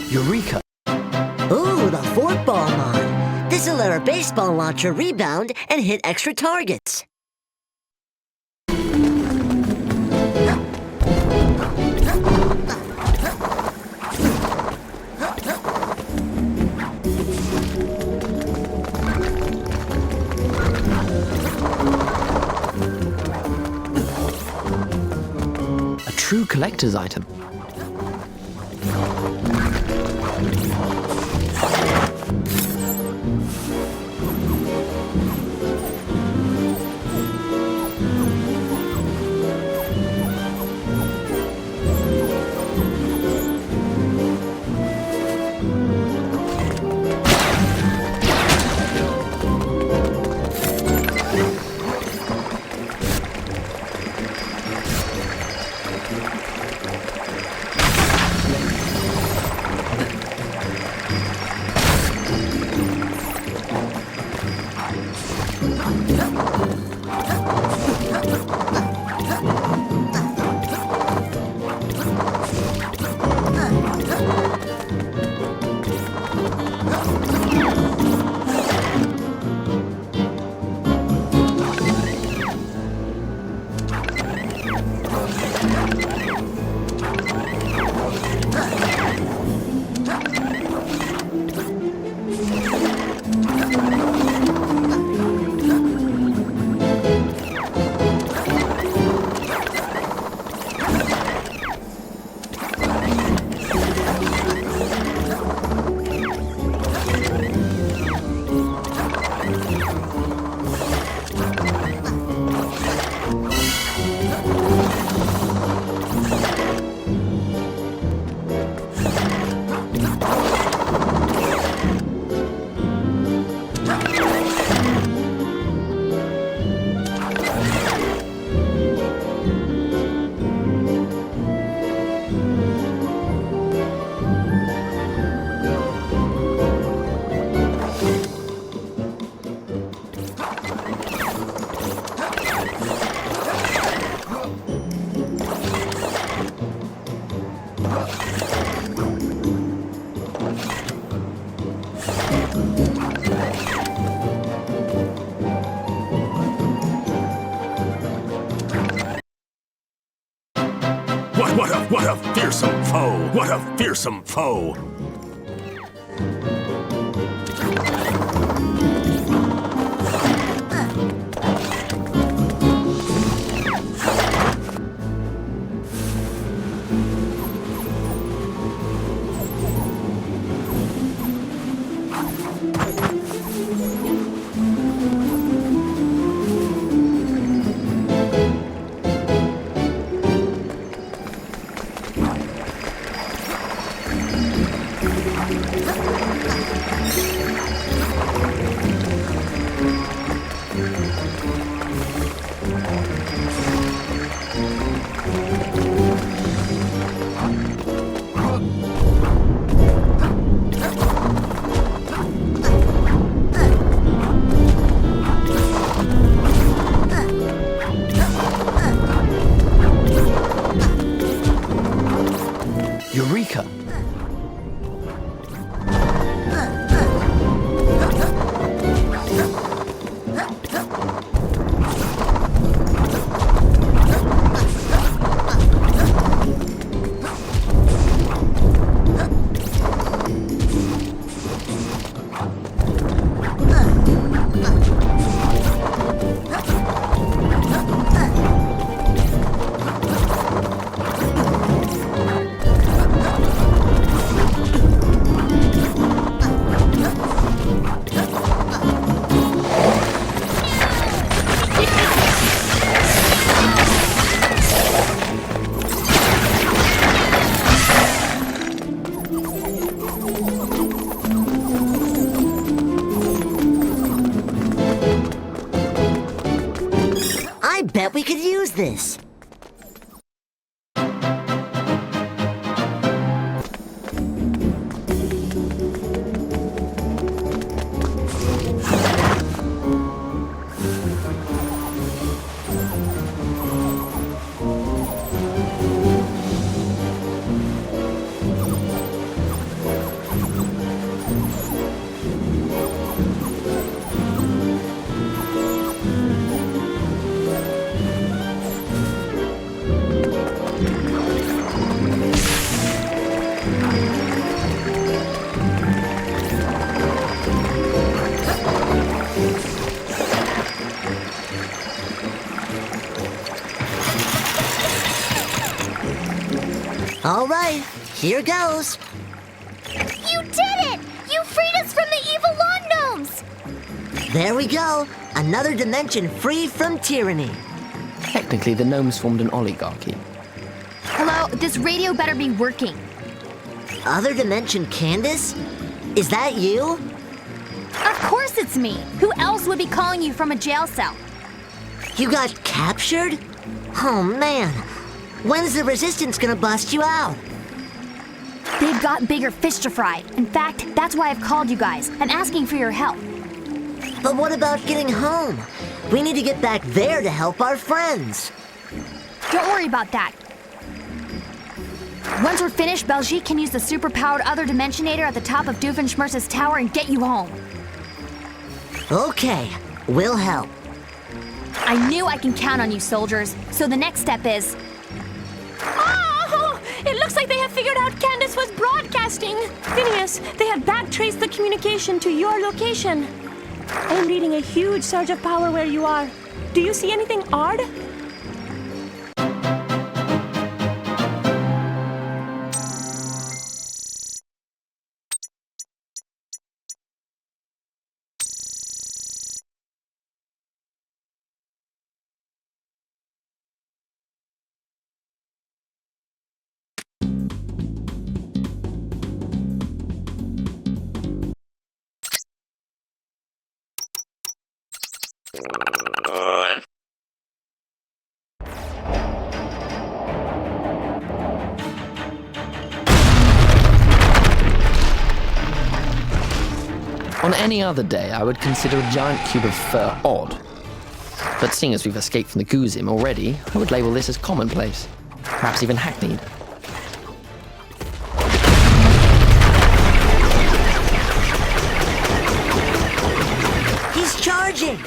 Eureka! Ooh, the football mod. This'll let our baseball launcher rebound and hit extra targets. A true collector's item. fearsome foe. Eureka! I bet we could use this. All right, here goes. You did it! You freed us from the evil lawn gnomes! There we go. Another dimension free from tyranny. Technically, the gnomes formed an oligarchy. Hello, this radio better be working. Other dimension Candace? Is that you? Of course it's me. Who else would be calling you from a jail cell? You got captured? Oh man. When's the Resistance gonna bust you out? They've got bigger fish to fry. In fact, that's why I've called you guys. I'm asking for your help. But what about getting home? We need to get back there to help our friends. Don't worry about that. Once we're finished, Belgique can use the super-powered other Dimensionator at the top of Doofenshmirtz's tower and get you home. Okay, we'll help. I knew I can count on you, soldiers. So the next step is... Oh! It looks like they have figured out Candace was broadcasting. Phineas, they have backtraced the communication to your location. I'm reading a huge surge of power where you are. Do you see anything odd? On any other day, I would consider a giant cube of fur odd. But seeing as we've escaped from the Goozim already, I would label this as commonplace. Perhaps even hackneyed. He's charging!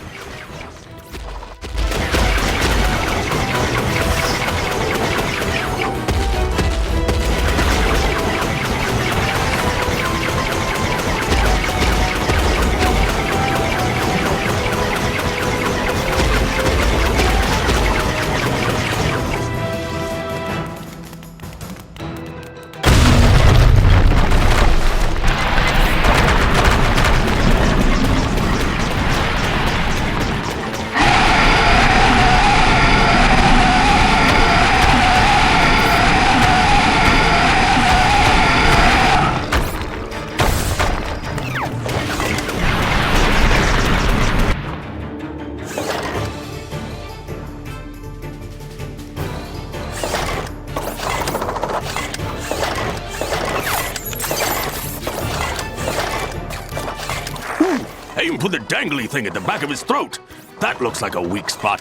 Aim for the dangly thing at the back of his throat. That looks like a weak spot.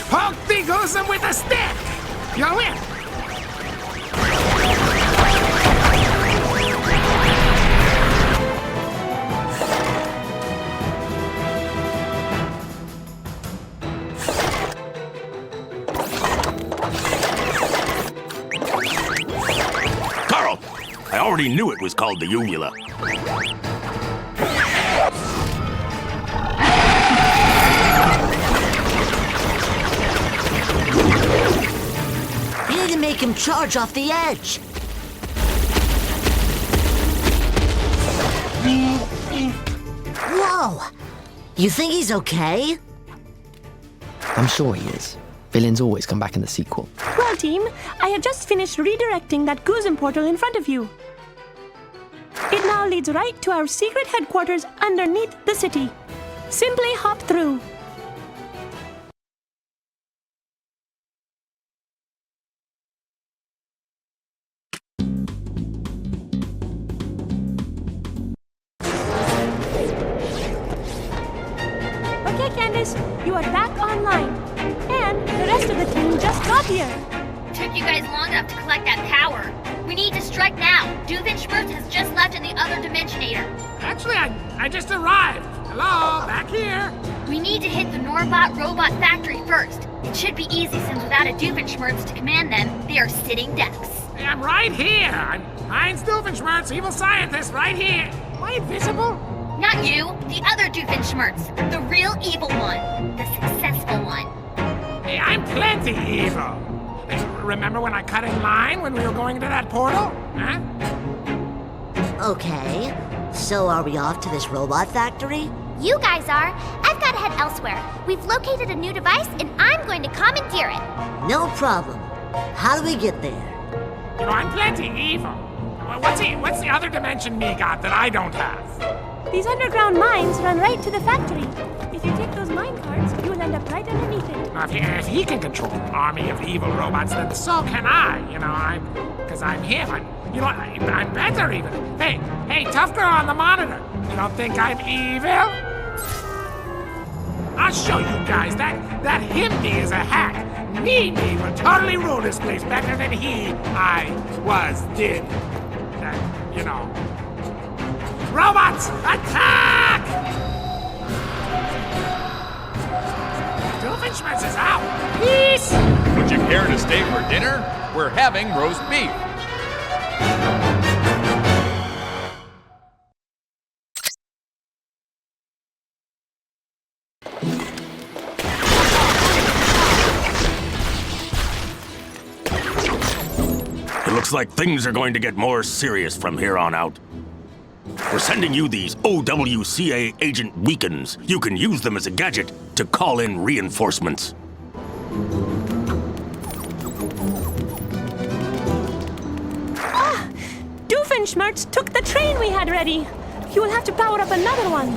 Poke the Goosum with a stick! You'll win! Carl! I already knew it was called the uvula. You need to make him charge off the edge. Whoa! You think he's okay? I'm sure he is. Villains always come back in the sequel. Well, team, I have just finished redirecting that Goosum portal in front of you. It now leads right to our secret headquarters underneath the city. Simply hop through. Okay, Candace, you are back online. And the rest of the team just got here. Took you guys long enough to collect that power. We need to strike now. Doofenshmirtz has just left in the other Dimensionator. Actually, I just arrived. Hello, back here. We need to hit the Norbot robot factory first. It should be easy since without a Doofenshmirtz to command them, they are sitting ducks. Hey, I'm right here. I'm Heinz Doofenshmirtz, evil scientist, right here. Am I invisible? Not you, the other Doofenshmirtz. The real evil one. The successful one. Hey, I'm plenty evil. Hey, remember when I cut in line when we were going into that portal? Huh? Okay, so are we off to this robot factory? You guys are. I've got to head elsewhere. We've located a new device, and I'm going to commandeer it. No problem. How do we get there? You know, I'm plenty evil. What's the other dimension me got that I don't have? These underground mines run right to the factory. If you take those mine carts, you will end up right underneath it. Now, if he can control an army of evil robots, then so can I. You know, because I'm him. I'm better even. Hey, tough girl on the monitor. You don't think I'm evil? I'll show you guys that him-me is a hack. Me will totally rule this place better than did. You know. Robots, attack! Doofenshmirtz is out. Peace! Would you care to stay for dinner? We're having roast beef. It looks like things are going to get more serious from here on out. We're sending you these OWCA agent beacons. You can use them as a gadget to call in reinforcements. Doofenshmirtz took the train we had ready. You will have to power up another one.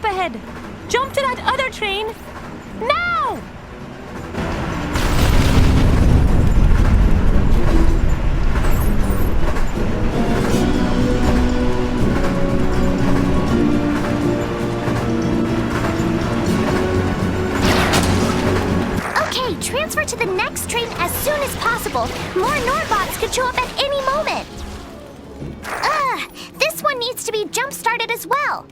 ahead. Jump to that other train. Now! Okay, transfer to the next train as soon as possible. More Norbots could show up at any moment. This one needs to be jump-started as well.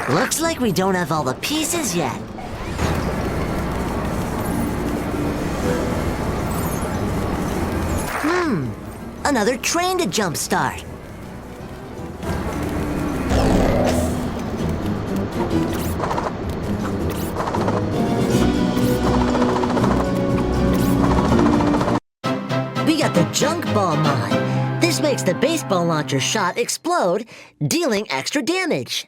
Looks like we don't have all the pieces yet. Another train to jumpstart. We got the junk ball mod. This makes the baseball launcher shot explode, dealing extra damage.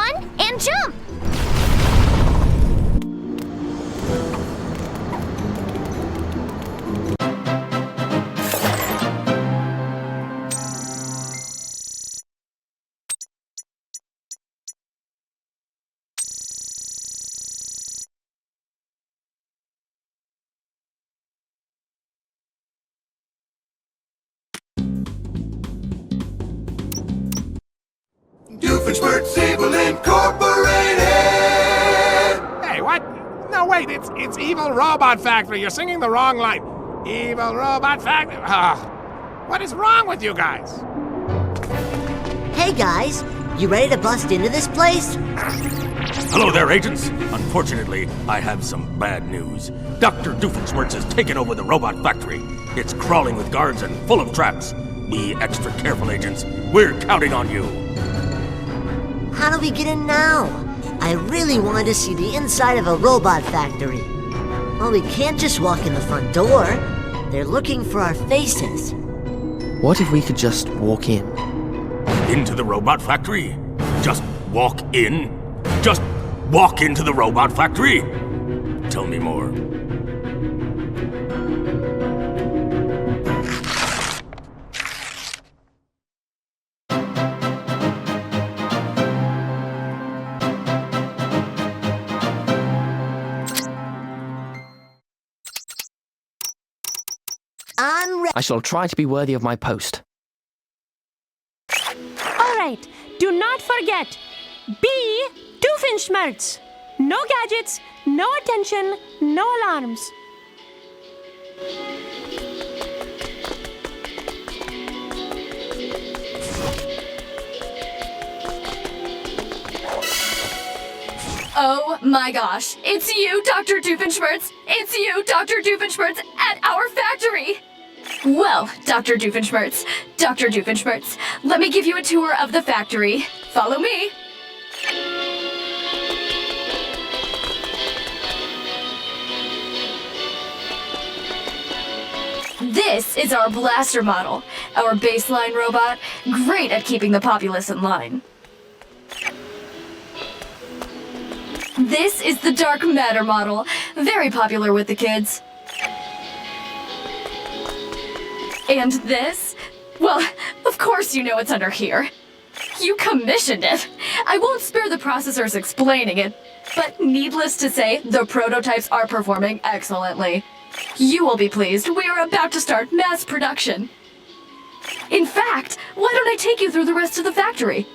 on and jump! Doofenshmirtz Evil Incorporated! Hey, what? No, wait, it's Evil Robot Factory. You're singing the wrong line. Evil Robot Factory. What is wrong with you guys? Hey guys, you ready to bust into this place? Hello there, agents. Unfortunately, I have some bad news. Dr. Doofenshmirtz has taken over the robot factory. It's crawling with guards and full of traps. Be extra careful, agents. We're counting on you. How do we get in now? I really wanted to see the inside of a robot factory. Well, we can't just walk in the front door. They're looking for our faces. What if we could just walk in? Into the robot factory? Just walk in? Just walk into the robot factory? Tell me more. I'm ready. I shall try to be worthy of my post. All right, do not forget, be Doofenshmirtz. No gadgets, no attention, no alarms. Oh my gosh, it's you, Dr. Doofenshmirtz! It's you, Dr. Doofenshmirtz, at our factory! Well, Dr. Doofenshmirtz, let me give you a tour of the factory. Follow me. This is our blaster model, our baseline robot, great at keeping the populace in line. This is the dark matter model, very popular with the kids. And this? Well, of course you know it's under here. You commissioned it. I won't spare the processors explaining it, but needless to say, the prototypes are performing excellently. You will be pleased, we are about to start mass production. In fact, why don't I take you through the rest of the factory?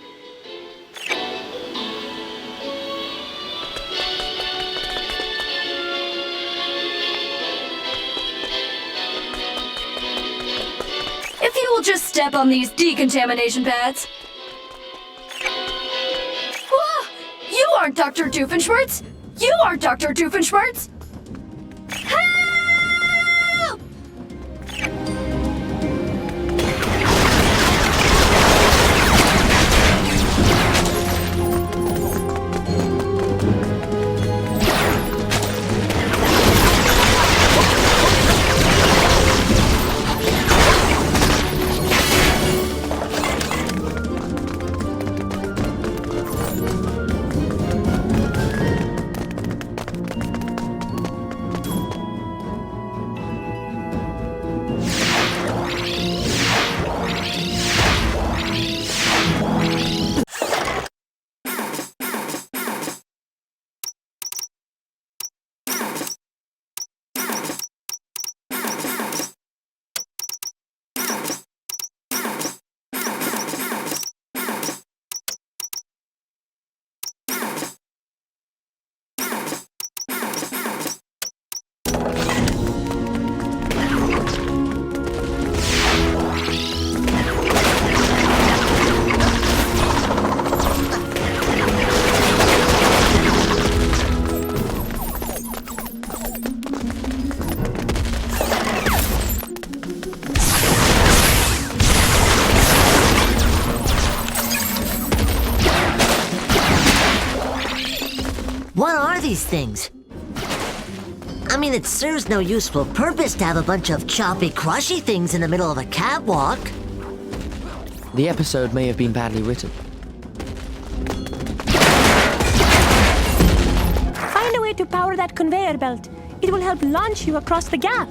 If you will just step on these decontamination pads. Whoa! You aren't Dr. Doofenshmirtz! You are Dr. Doofenshmirtz! Help! What are these things? I mean, it serves no useful purpose to have a bunch of choppy, crushy things in the middle of a catwalk. The episode may have been badly written. power that conveyor belt. It will help launch you across the gap.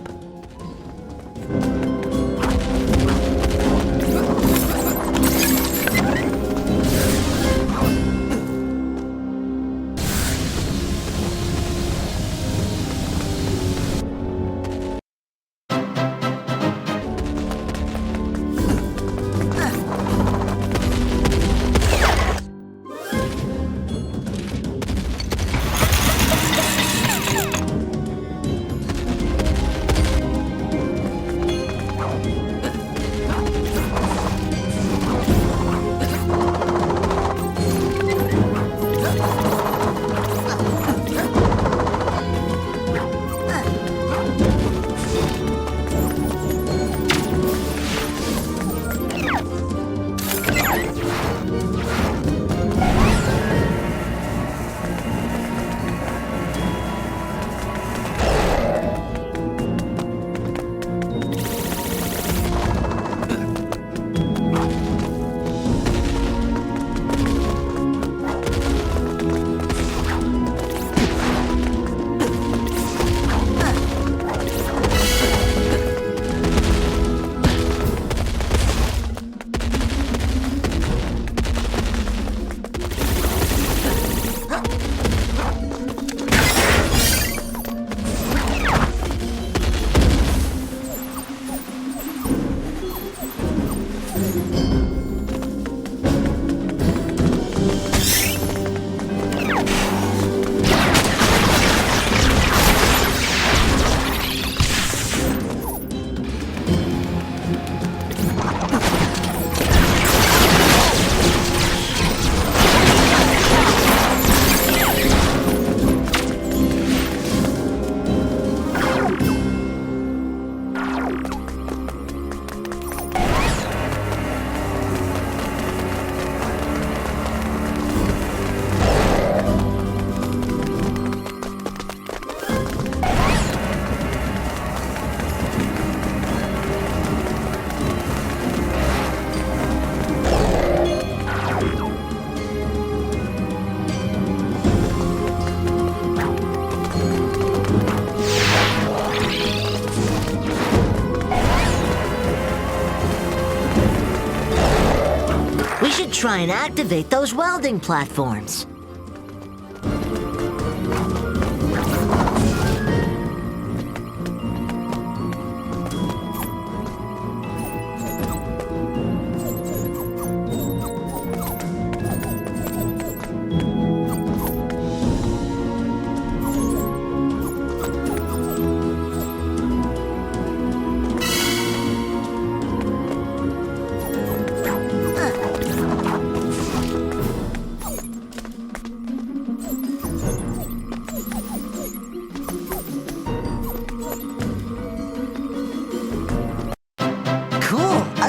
Try and activate those welding platforms.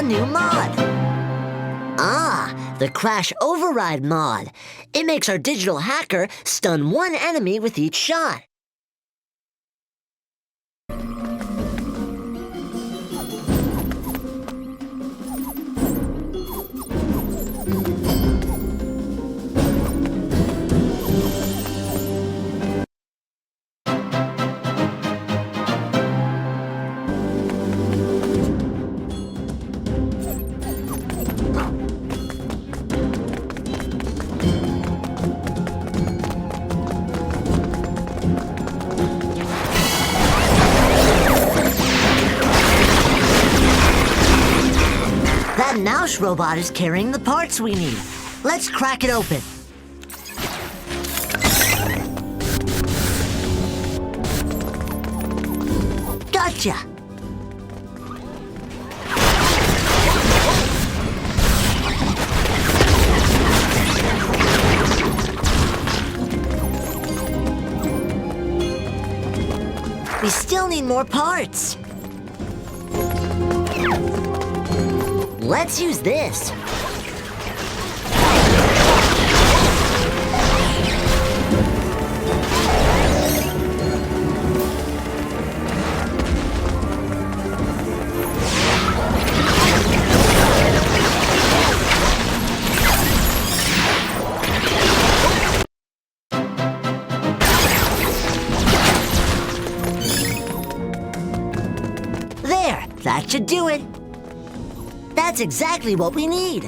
New mod. The Crash Override mod. It makes our digital hacker stun one enemy with each shot. That mouse robot is carrying the parts we need. Let's crack it open. Gotcha! We still need more parts. Let's use this. That should do it. That's exactly what we need.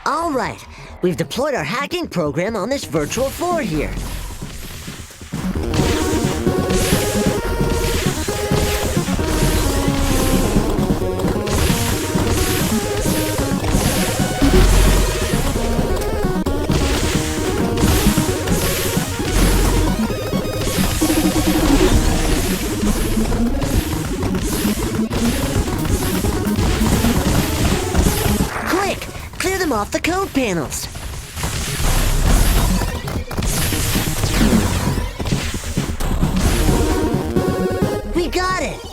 All right, we've deployed our hacking program on this virtual floor here. Off the code panels. We got it.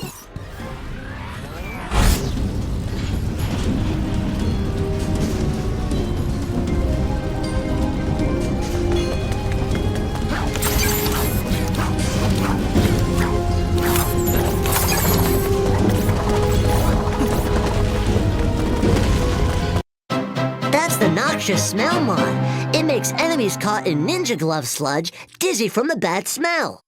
Noxious smell mod. It makes enemies caught in ninja glove sludge dizzy from the bad smell.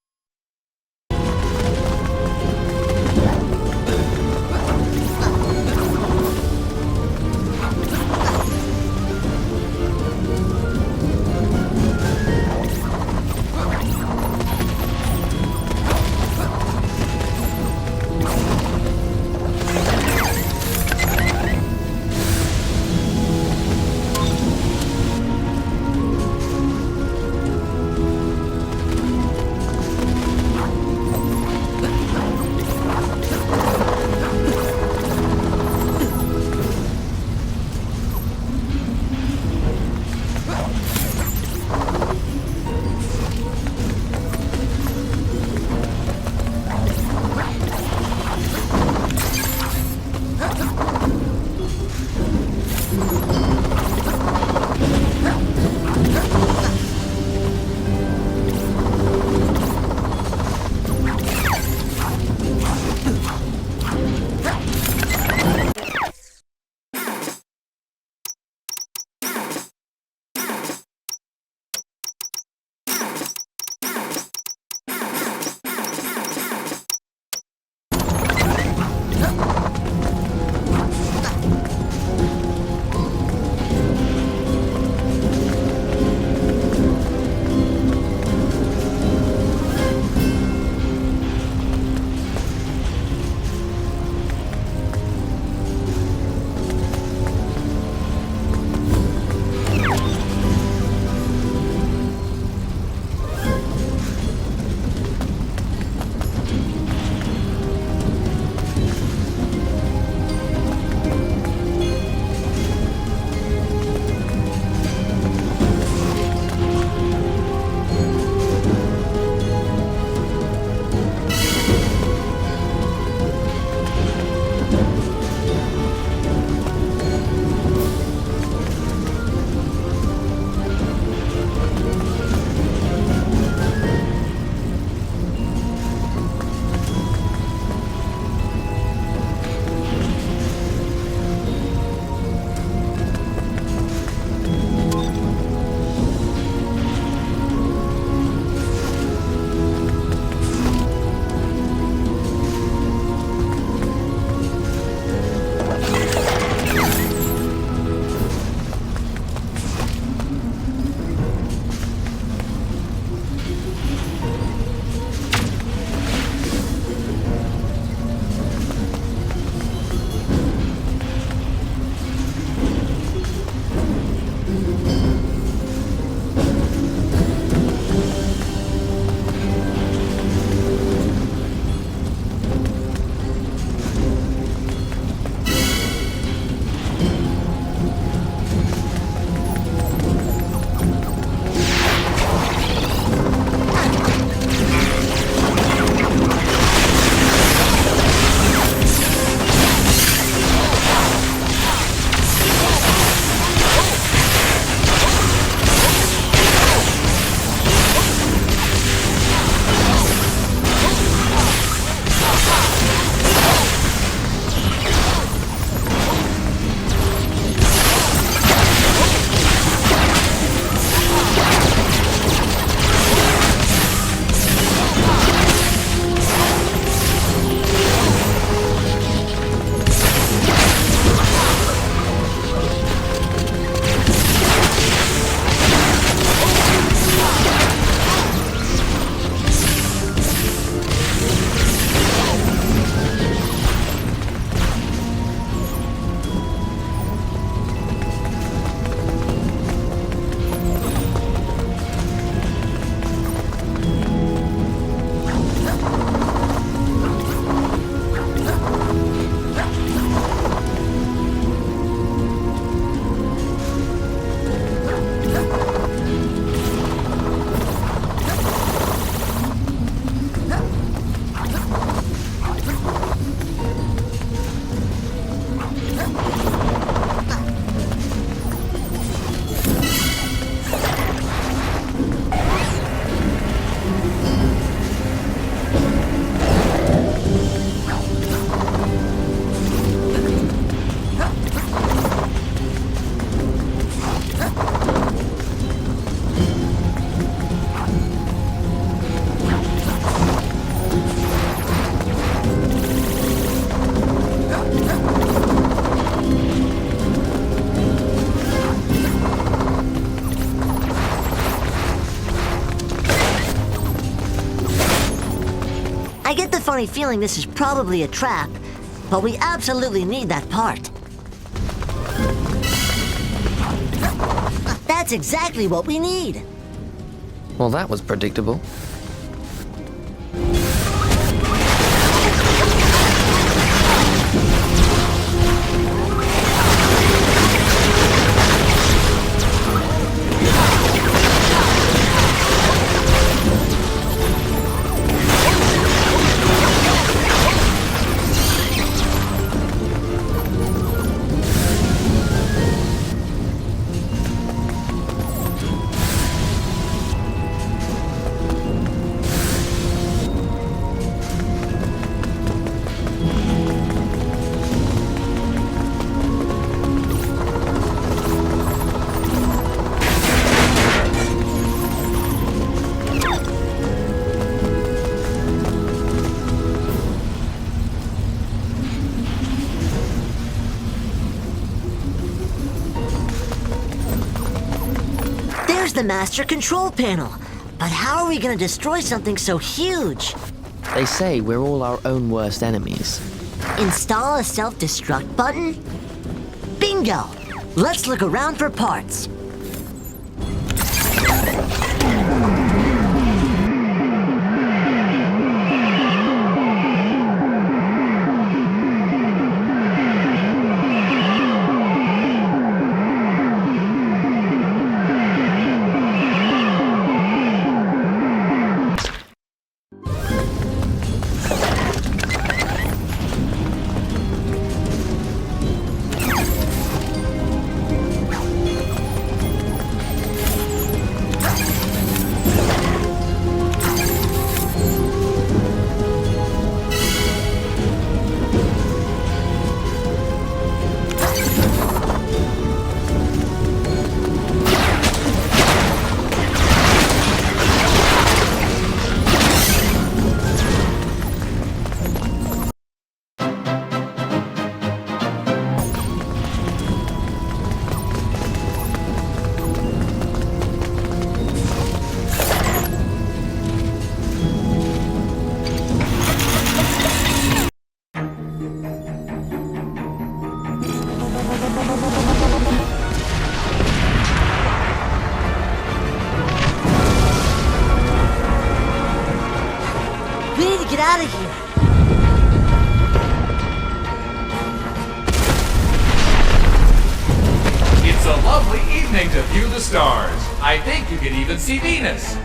I get the funny feeling this is probably a trap, but we absolutely need that part. That's exactly what we need. Well, that was predictable. The master control panel. But how are we gonna destroy something so huge? They say we're all our own worst enemies. Install a self-destruct button? Bingo! Let's look around for parts. Get out of here! It's a lovely evening to view the stars. I think you can even see Venus.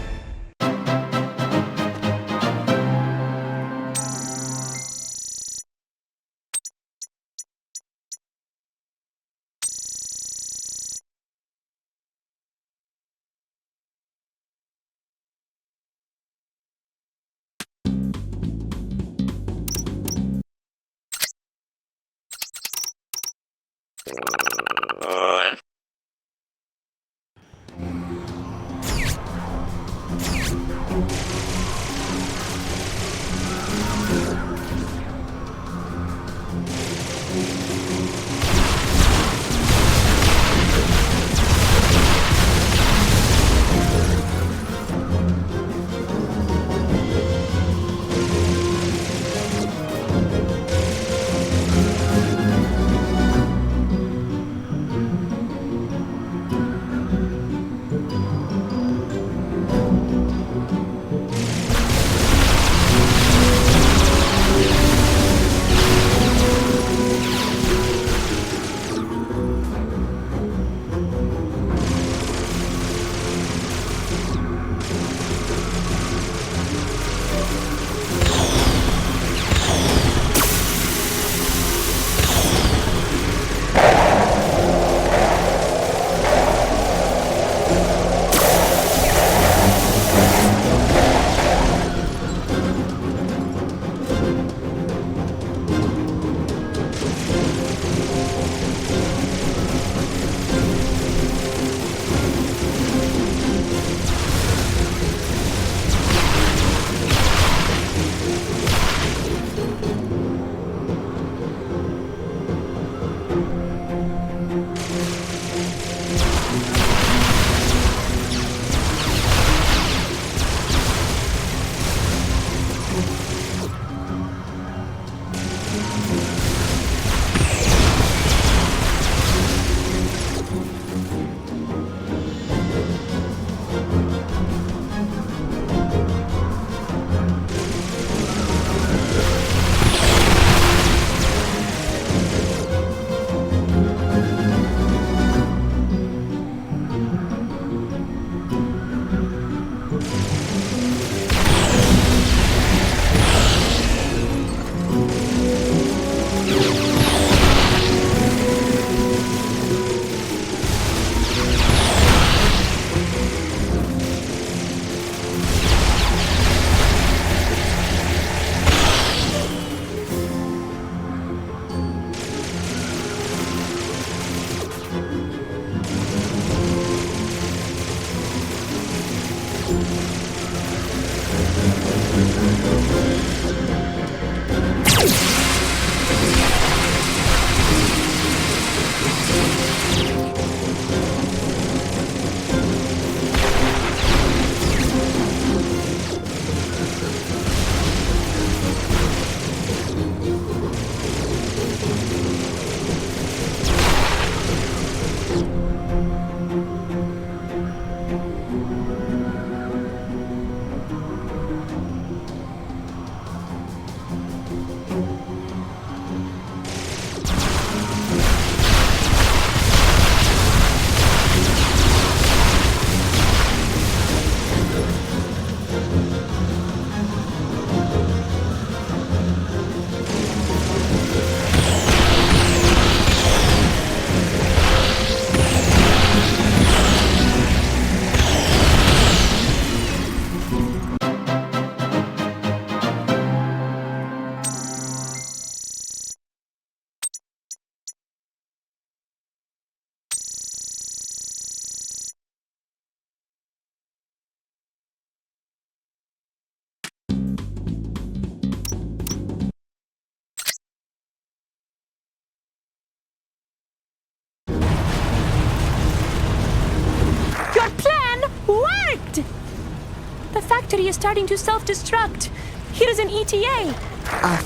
factory is starting to self-destruct. Here's an ETA.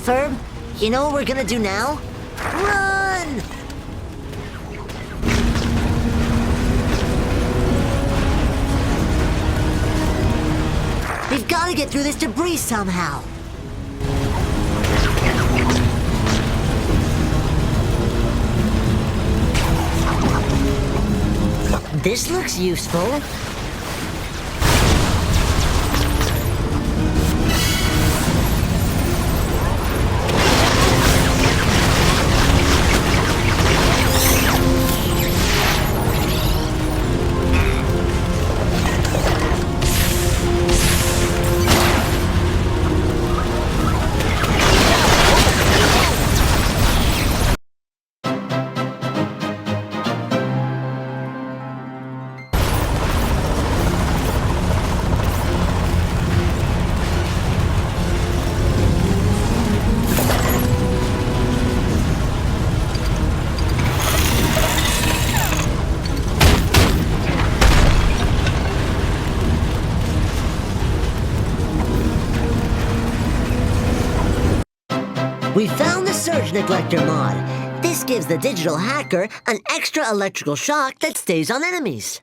Ferb, you know what we're gonna do now? Run! We've got to get through this debris somehow. This looks useful. We found the Surge Neglector mod. This gives the digital hacker an extra electrical shock that stays on enemies.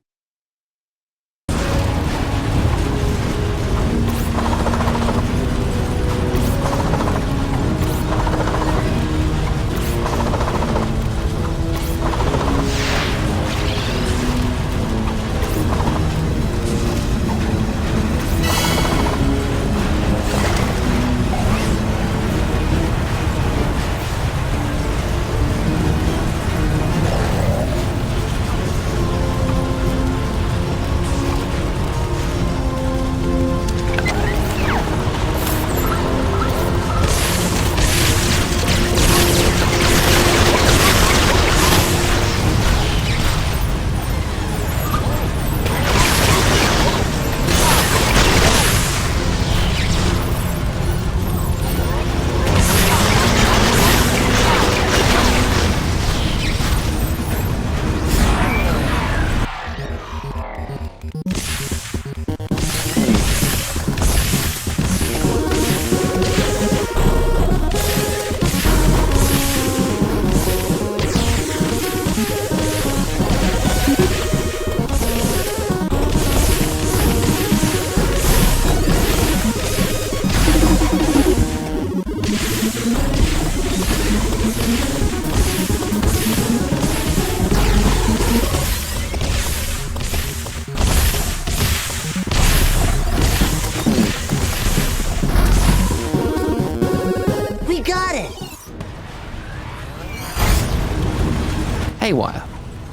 Haywire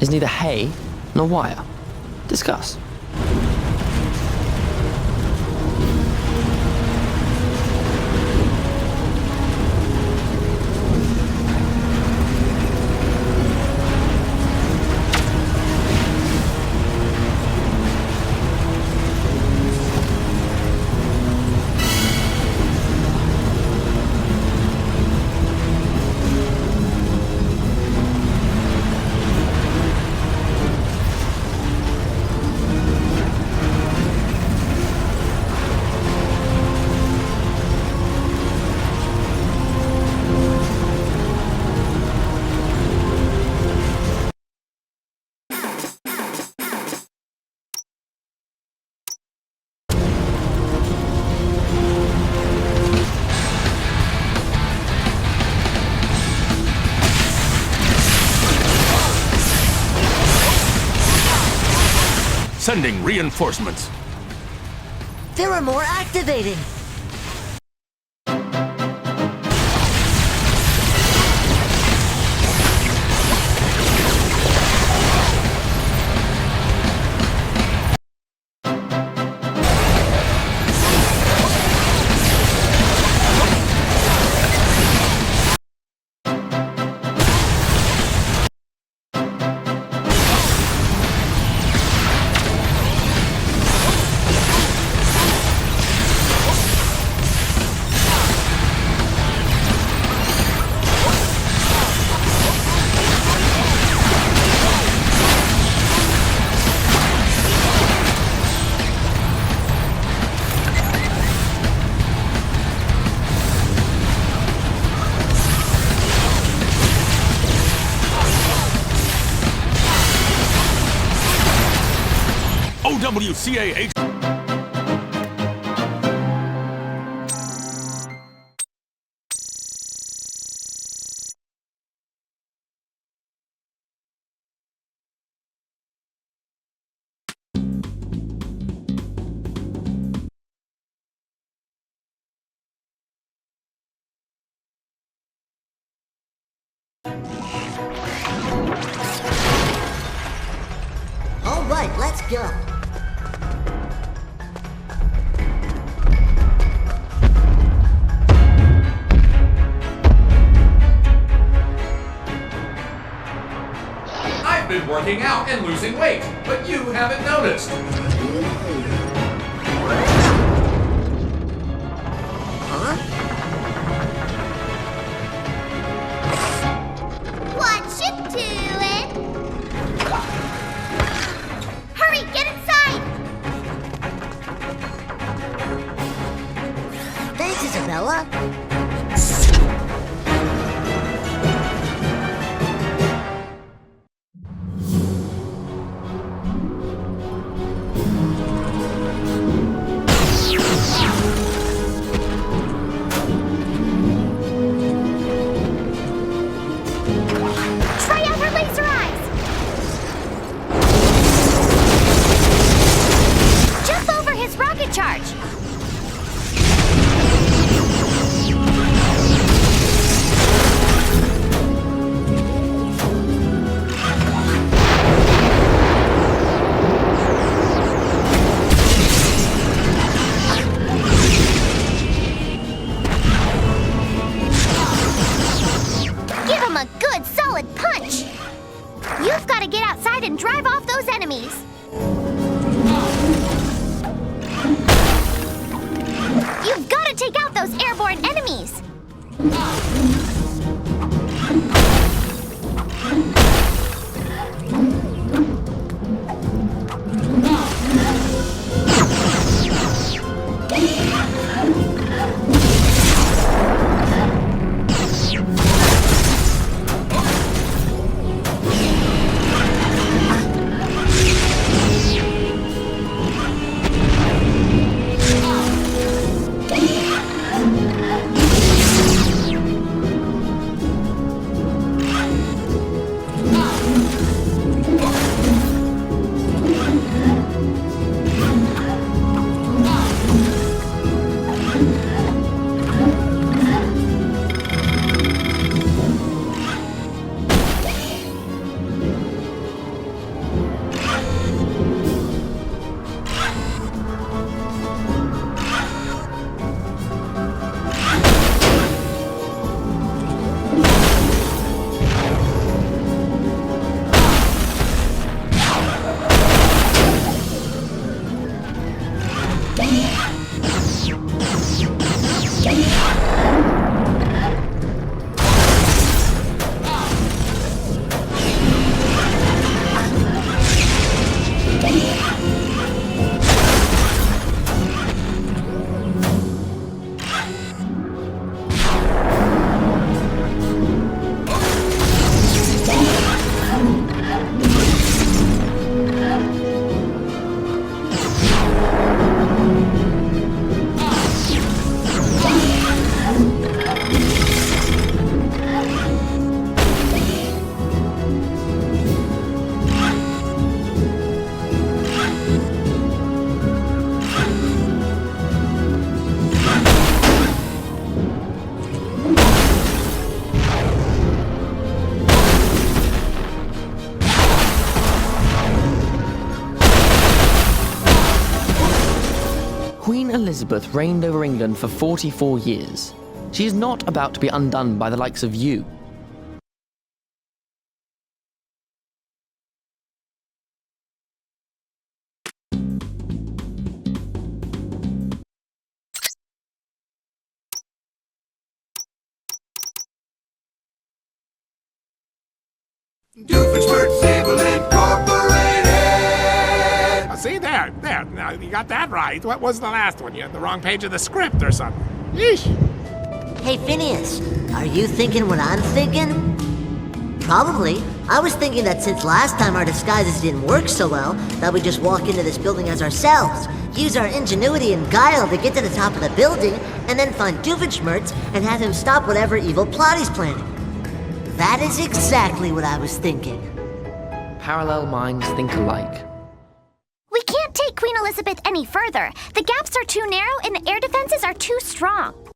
is neither hay nor wire. Discuss. Sending reinforcements. There are more activating. OWCAH. All right, let's go. I've been working out and losing weight, but you haven't noticed. What you doing? Hurry, get inside! Thanks, Isabella. Try out her laser eyes! Jump over his rocket charge! Give him a good, solid punch! You've got to get outside and drive off those enemies! You've got to take out those airborne enemies! Queen Elizabeth reigned over England for 44 years. She is not about to be undone by the likes of you. Doofenshmirtz Able Incorporated. See, there. Now, you got that right. What was the last one? You had the wrong page of the script or something. Yeesh. Hey, Phineas, are you thinking what I'm thinking? Probably. I was thinking that since last time our disguises didn't work so well, that we'd just walk into this building as ourselves, use our ingenuity and guile to get to the top of the building, and then find Doofenshmirtz and have him stop whatever evil plot he's planning. That is exactly what I was thinking. Parallel minds think alike. We can't take Queen Elizabeth any further. The gaps are too narrow and the air defenses are too strong.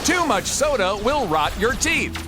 Too much soda will rot your teeth.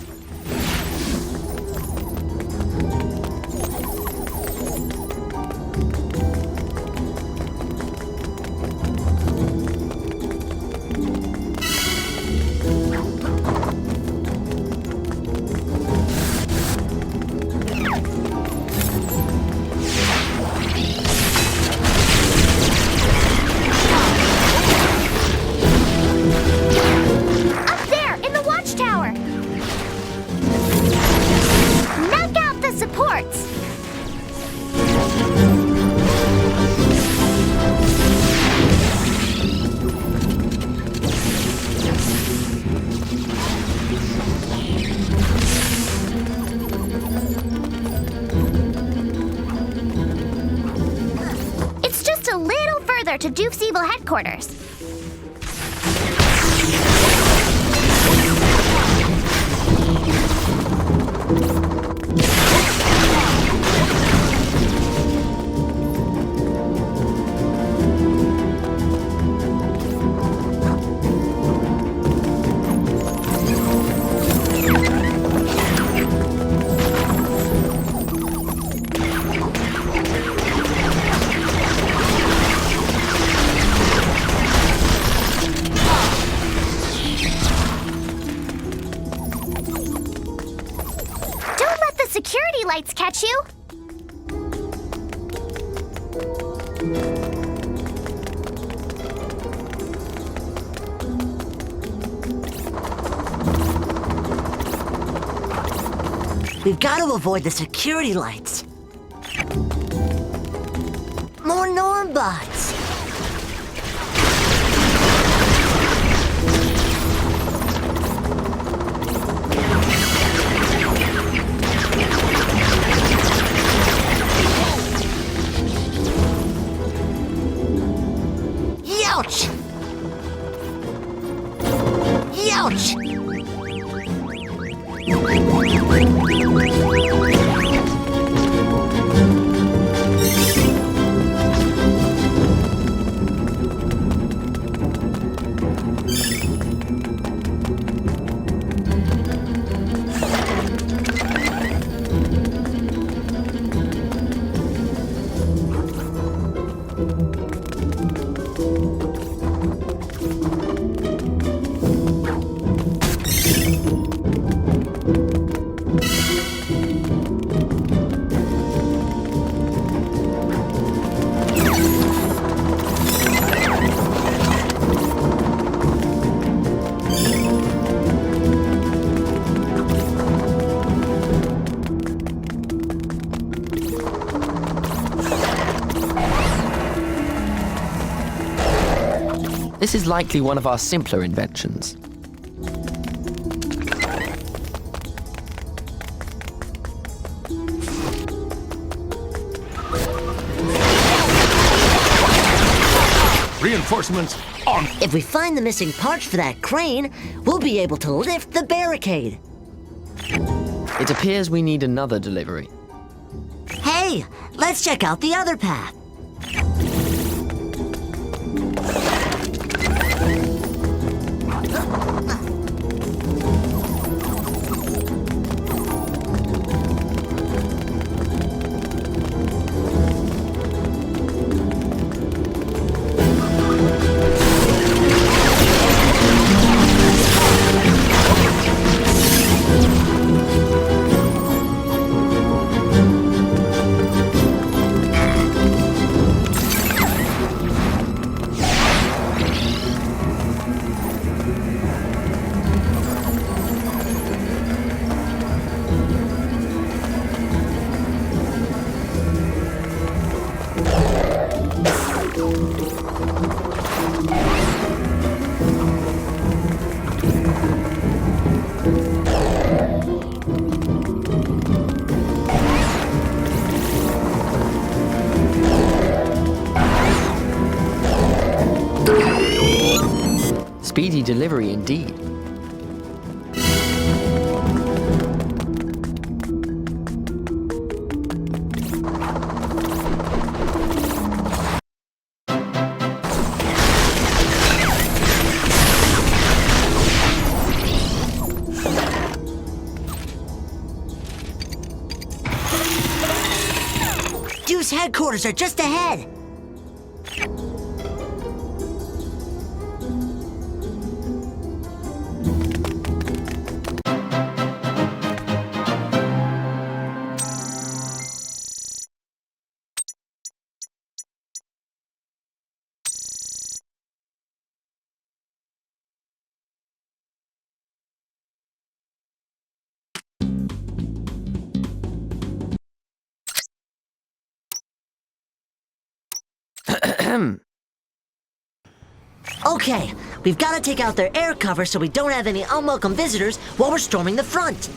To Doof's evil headquarters. Security lights catch you. We've got to avoid the security lights. More Normbots. Ouch! Ouch! This is likely one of our simpler inventions. Reinforcements on. If we find the missing parts for that crane, we'll be able to lift the barricade. It appears we need another delivery. Hey, let's check out the other path. Speedy delivery indeed. Doof's headquarters are just ahead. Okay, we've got to take out their air cover so we don't have any unwelcome visitors while we're storming the front.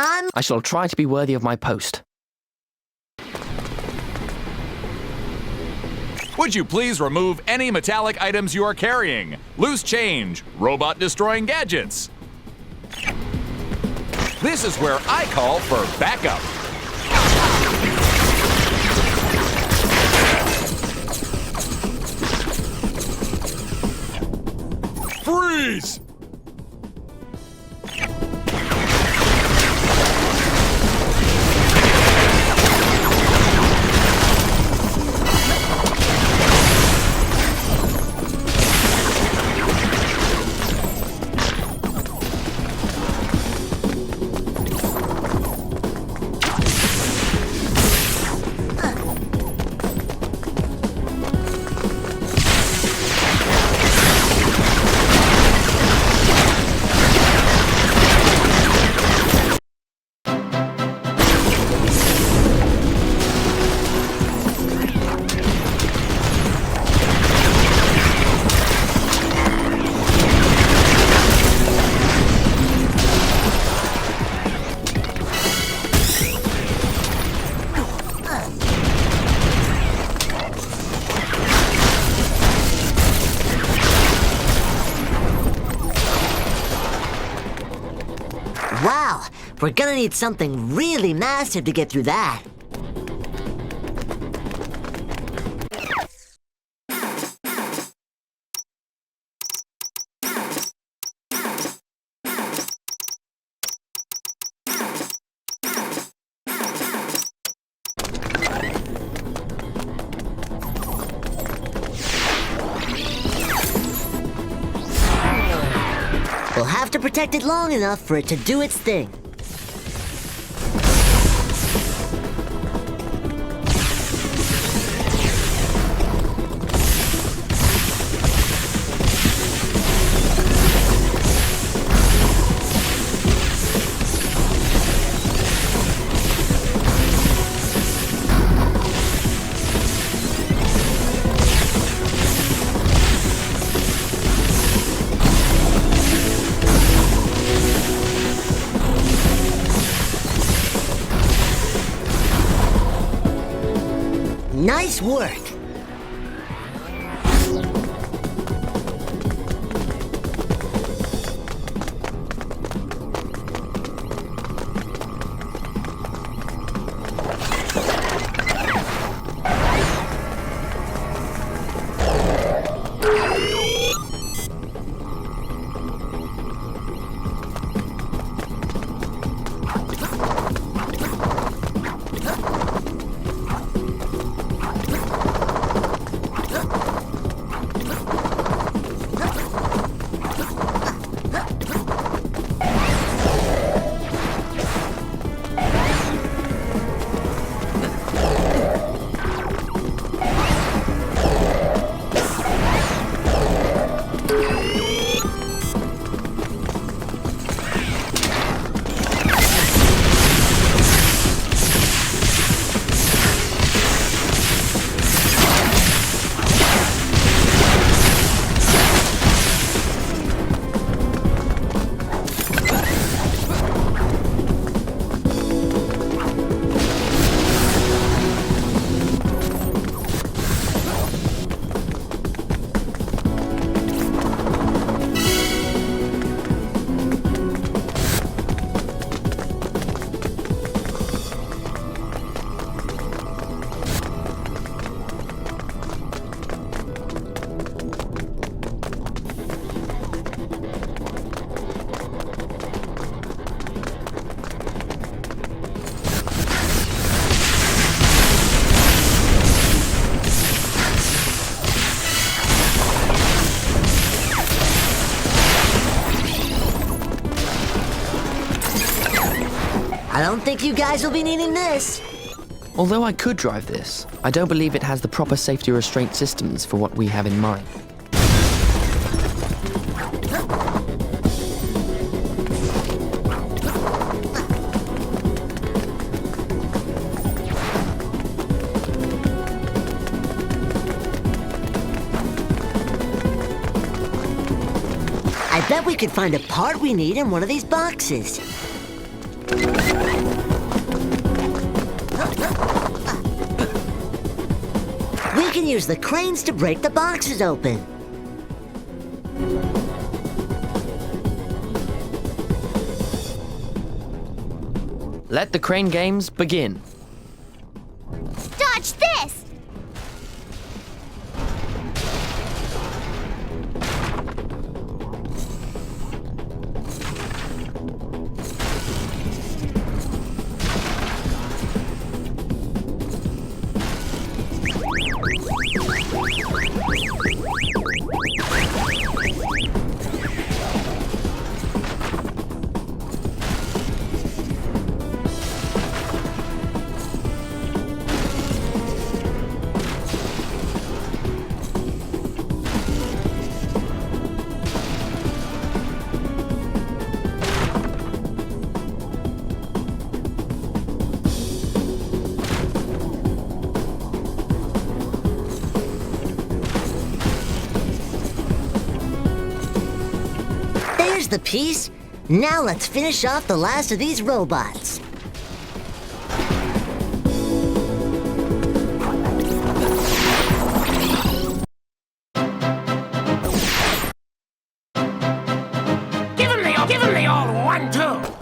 I shall try to be worthy of my post. Would you please remove any metallic items you are carrying? Loose change, robot destroying gadgets. This is where I call for backup. Freeze! Wow, we're gonna need something really massive to get through that. We'll have to protect it long enough for it to do its thing. Nice work! I don't think you guys will be needing this. Although I could drive this, I don't believe it has the proper safety restraint systems for what we have in mind. I bet we could find a part we need in one of these boxes. can use the cranes to break the boxes open. Let the crane games begin. Dodge this! There's the piece. Now let's finish off the last of these robots. Give him the old 1-2.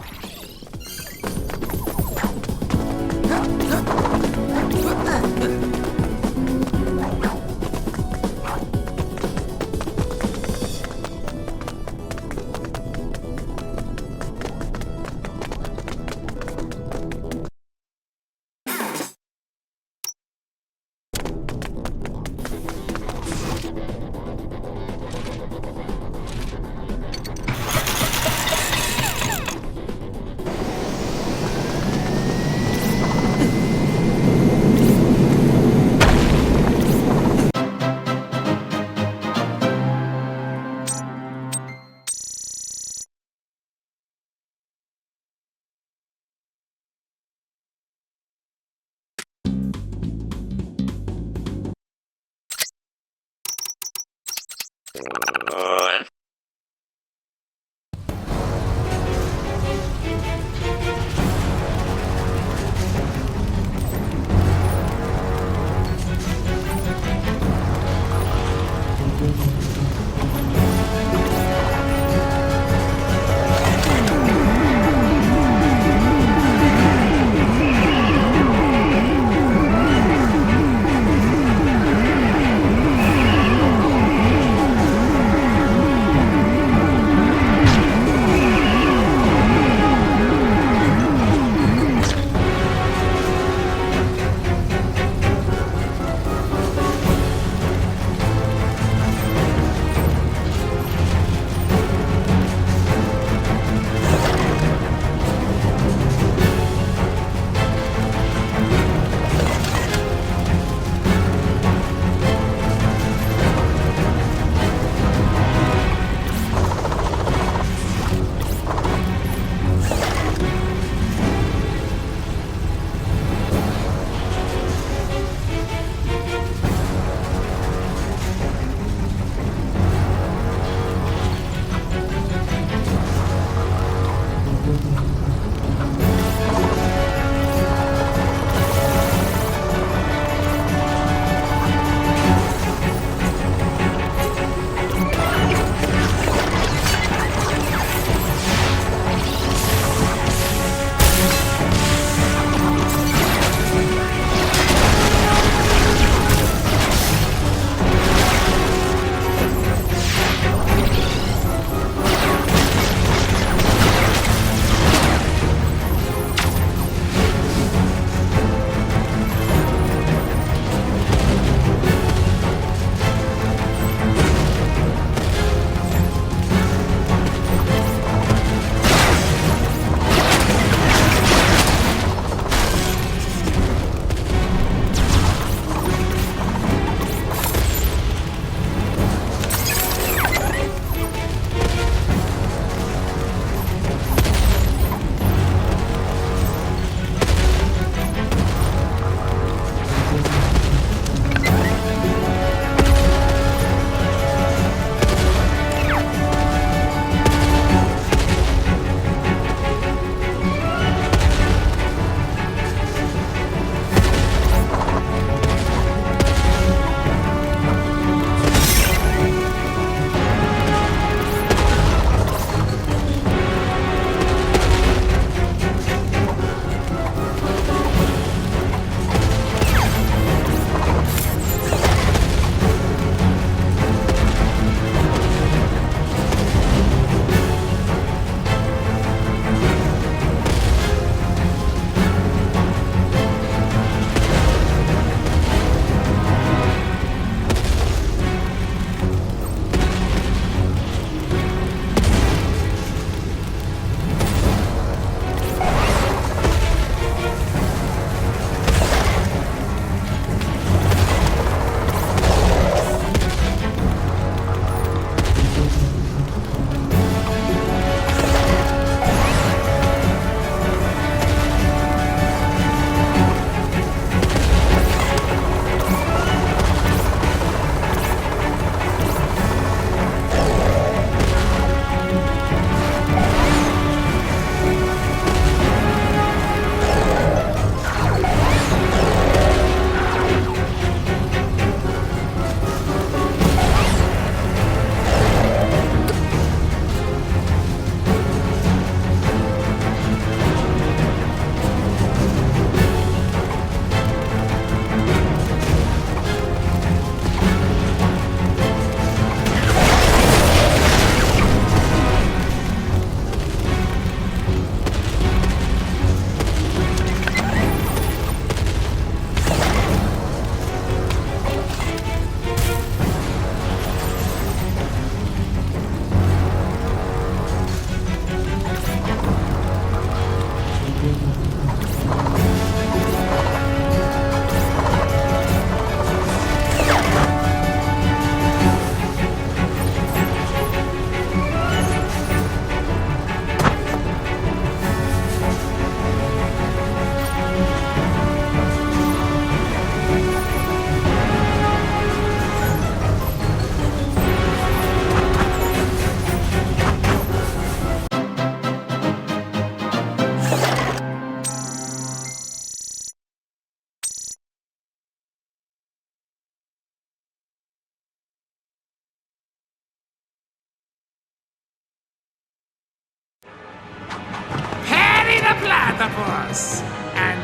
course. And,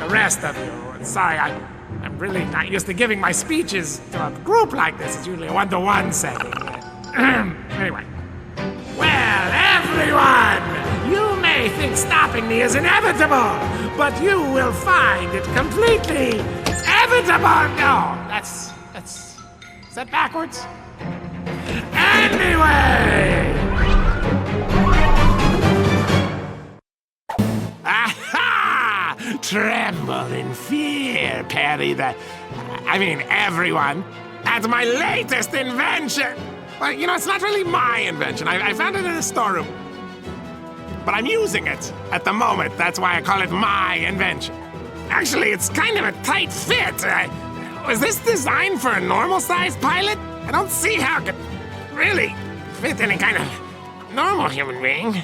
the rest of you. Sorry, I'm really not used to giving my speeches to a group like this. It's usually a one-to-one setting. Anyway. Well, everyone! You may think stopping me is inevitable, but you will find it completely evitable. No, that's... Is that backwards? Anyway! Aha! Tremble in fear, Perry, everyone, at my latest invention! Well, it's not really my invention. I found it in a storeroom. But I'm using it at the moment. That's why I call it my invention. Actually, it's kind of a tight fit. Was this designed for a normal-sized pilot? I don't see how it could really fit any kind of normal human being.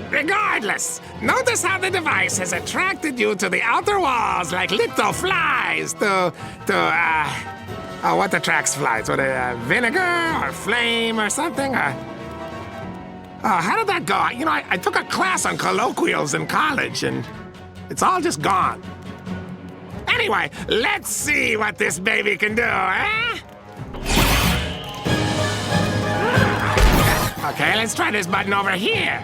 Regardless, notice how the device has attracted you to the outer walls like little flies what attracts flies? Vinegar or flame or something? How did that go? I took a class on colloquials in college and it's all just gone. Anyway, let's see what this baby can do, eh? Okay, let's try this button over here.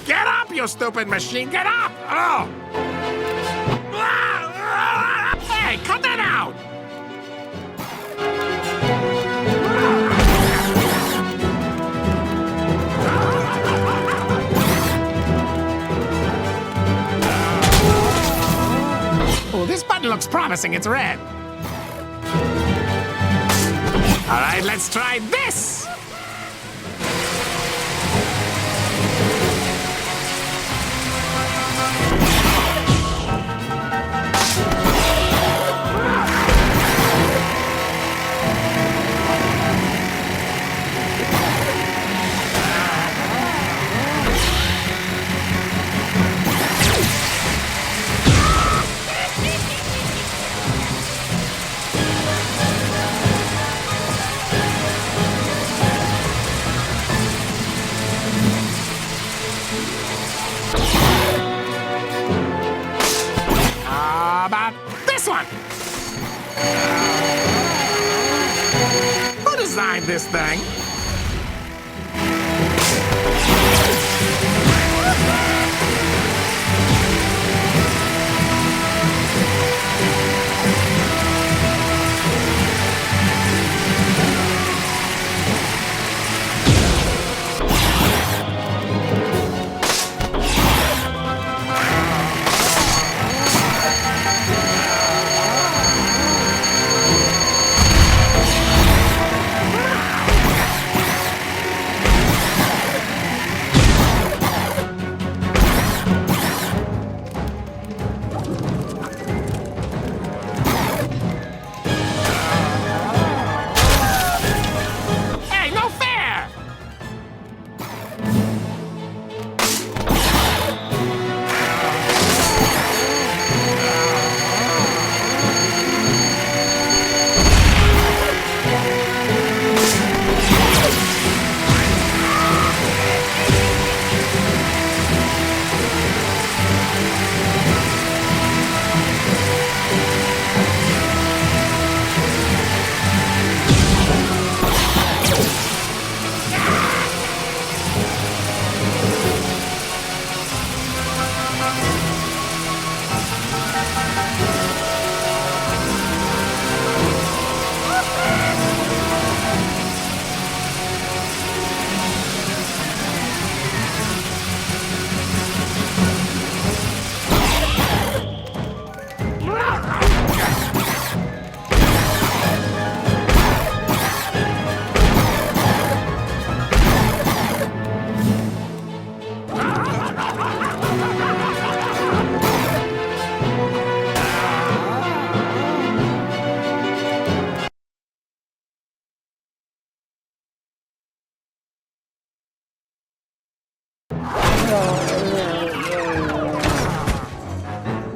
Get up, you stupid machine! Get up! Oh! Hey, cut that out! Oh, this button looks promising. It's red. All right, let's try this! Who designed this thing?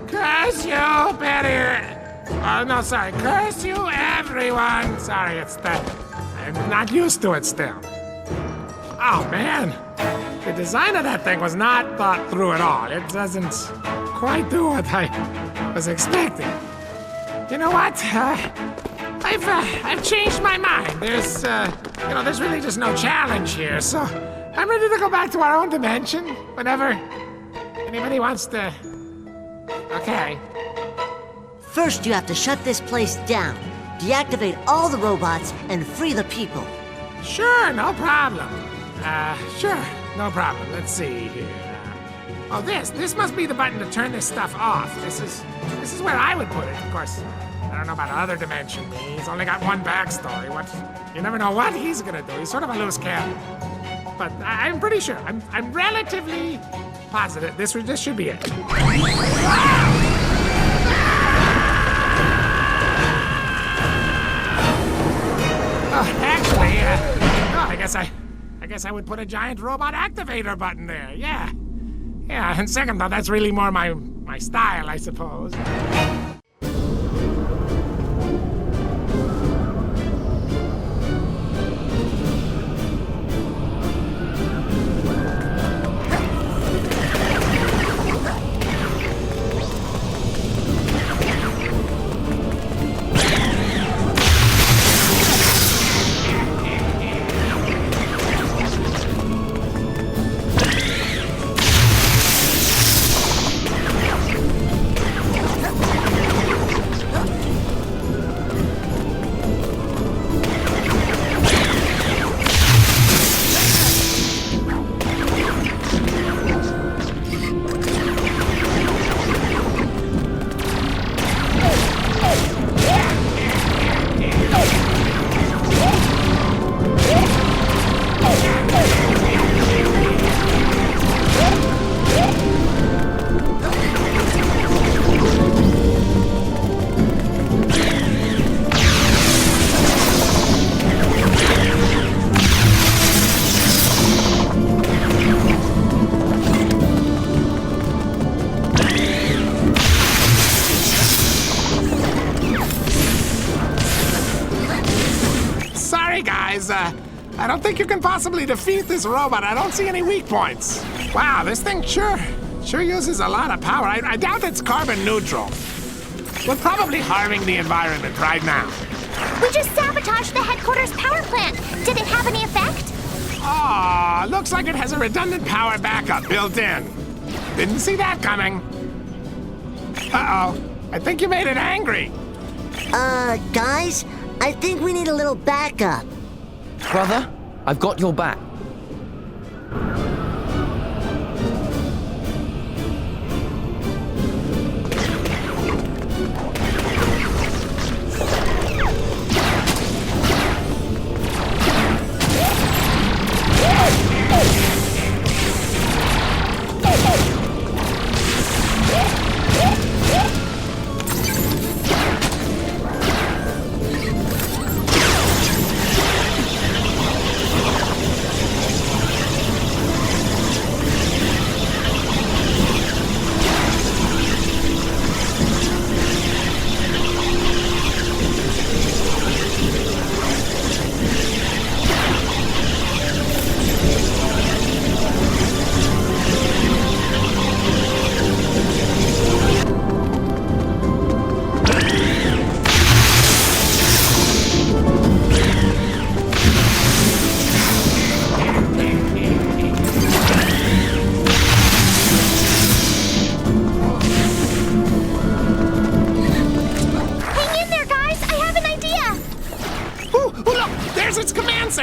Curse you, Betty! Oh, no, sorry. Curse you, everyone! Sorry, I'm not used to it still. Oh, man. The design of that thing was not thought through at all. It doesn't quite do what I was expecting. You know what? I've changed my mind. There's really just no challenge here, so I'm ready to go back to our own dimension whenever anybody wants to. Okay. First, you have to shut this place down, deactivate all the robots, and free the people. Sure, no problem. Sure, no problem. Let's see here. Oh, this must be the button to turn this stuff off. This is where I would put it, of course. I don't know about other dimension me. He's only got one backstory. You never know what he's gonna do. He's sort of a loose cannon. But I'm pretty sure. I'm relatively positive this should be it. Oh, actually, I guess I would put a giant robot activator button there. Yeah. Yeah, and second thought, that's really more my style, I suppose. I don't think you can possibly defeat this robot. I don't see any weak points. Wow, this thing sure uses a lot of power. I doubt it's carbon neutral. We're probably harming the environment right now. We just sabotaged the headquarters power plant. Did it have any effect? Aw, looks like it has a redundant power backup built in. Didn't see that coming. Uh-oh, I think you made it angry. Guys, I think we need a little backup. Brother, I've got your back.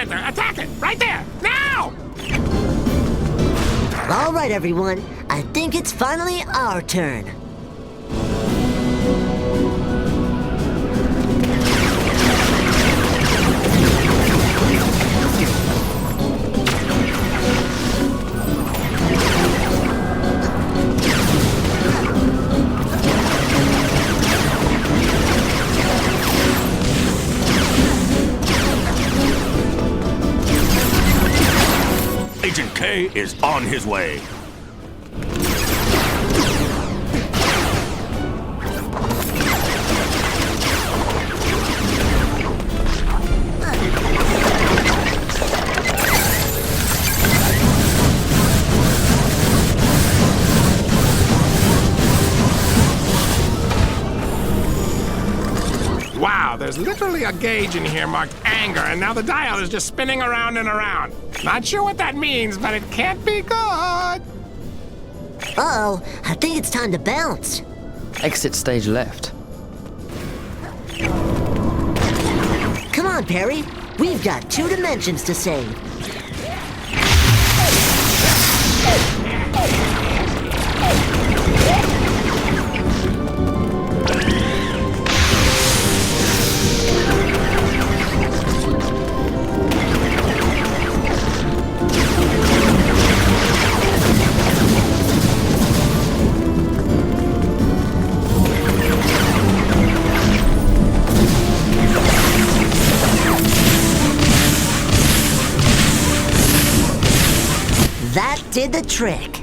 Attack it! Right there! Now! All right, everyone. I think it's finally our turn. Agent K is on his way. There's literally a gauge in here marked anger, and now the dial is just spinning around and around. Not sure what that means, but it can't be good. Uh-oh, I think it's time to bounce. Exit stage left. Come on, Perry. We've got 2 dimensions to save. That did the trick.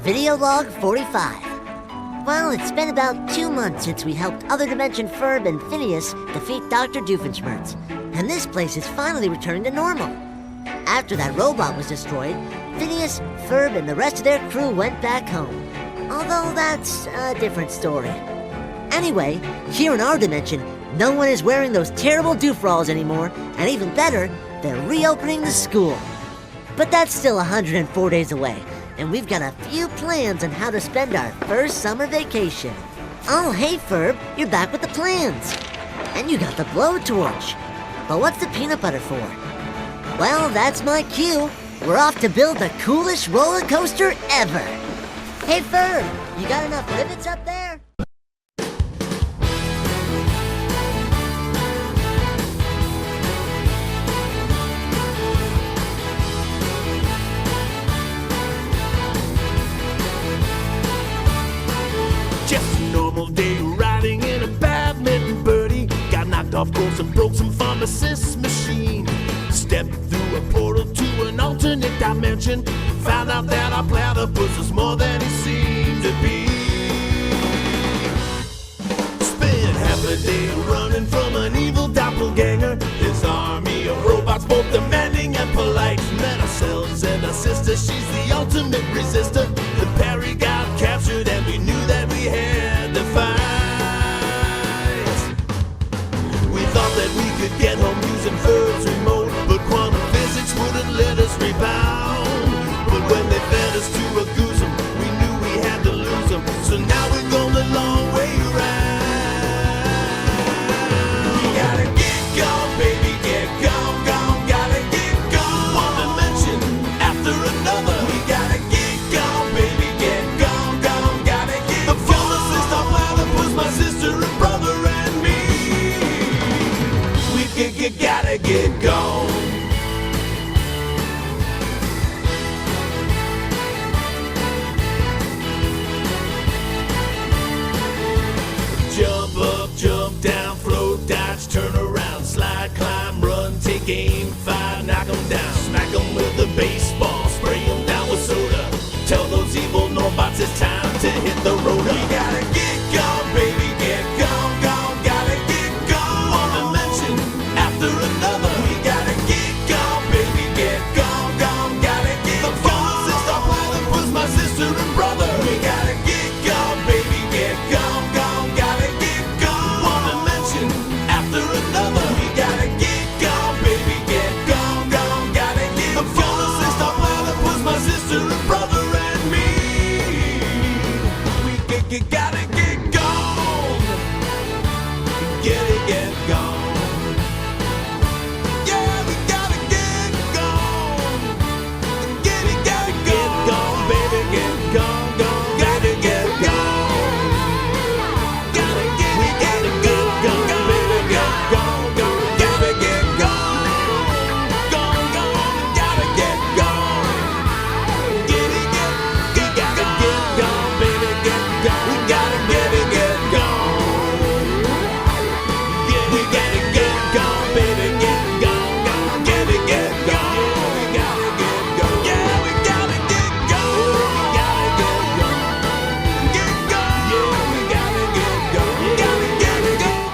Video log 45. Well, it's been about 2 months since we helped Other Dimension Ferb and Phineas defeat Dr. Doofenshmirtz, and this place is finally returning to normal. After that robot was destroyed, Phineas, Ferb, and the rest of their crew went back home. Although that's a different story. Anyway, here in our dimension, no one is wearing those terrible doof anymore, and even better, they're reopening the school. But that's still 104 days away, and we've got a few plans on how to spend our first summer vacation. Oh, hey Ferb, you're back with the plans. And you got the blowtorch. But what's the peanut butter for? Well, that's my cue. We're off to build the coolest roller coaster ever. Hey Ferb, you got enough rivets up there? Just a normal day riding in a badminton birdie. Got knocked off course and broke some pharmacist's machine. Stepped through a portal to an alternate dimension. Found out that our platypus is more than he seemed to be. Spent half a day running from an evil doppelganger. His army of robots, both demanding and polite. Met ourselves and our sister, she's the ultimate resistor. The Perry got captured and we knew that we had to fight. We thought that we could get home using Ferb's remote, but quantum physics wouldn't let us rebound. But when they fed us to a goosem, we knew we had to lose them. So now we're going the long way around. We gotta get gone, baby, get gone, gone. Gotta get gone. One dimension after another. We gotta get gone, baby, get gone, gone. Gotta get gone. The pharmacist, our platypus, my sister and brother and me. We gotta get gone. Jump up, jump down, float, dodge, turn around, slide, climb, run, take aim, fire, knock 'em down, smack 'em with a baseball, spray 'em down with soda. Tell those evil Norbots it's time to hit the road. We gotta get gone, baby, get gone, gone, gotta get gone. One dimension after another. We gotta get gone, baby, get gone, gone, gotta get gone. The pharmacist, our platypus, my sister and brother. We gotta get gone, baby, get gone, gone, gotta get gone. One dimension after another. We gotta get gone, baby, get gone, gone, gotta get gone. The pharmacist, our platypus, my sister and brother and me. We gotta get gone. Get gone. Yeah, we gotta get gone. Gotta get gone, baby, get gone, gone. Gotta get gone. We gotta get gone, baby, get gone, gone. Gotta get gone. Gone, gone, gotta get gone. We gotta get gone, baby, get gone. We gotta get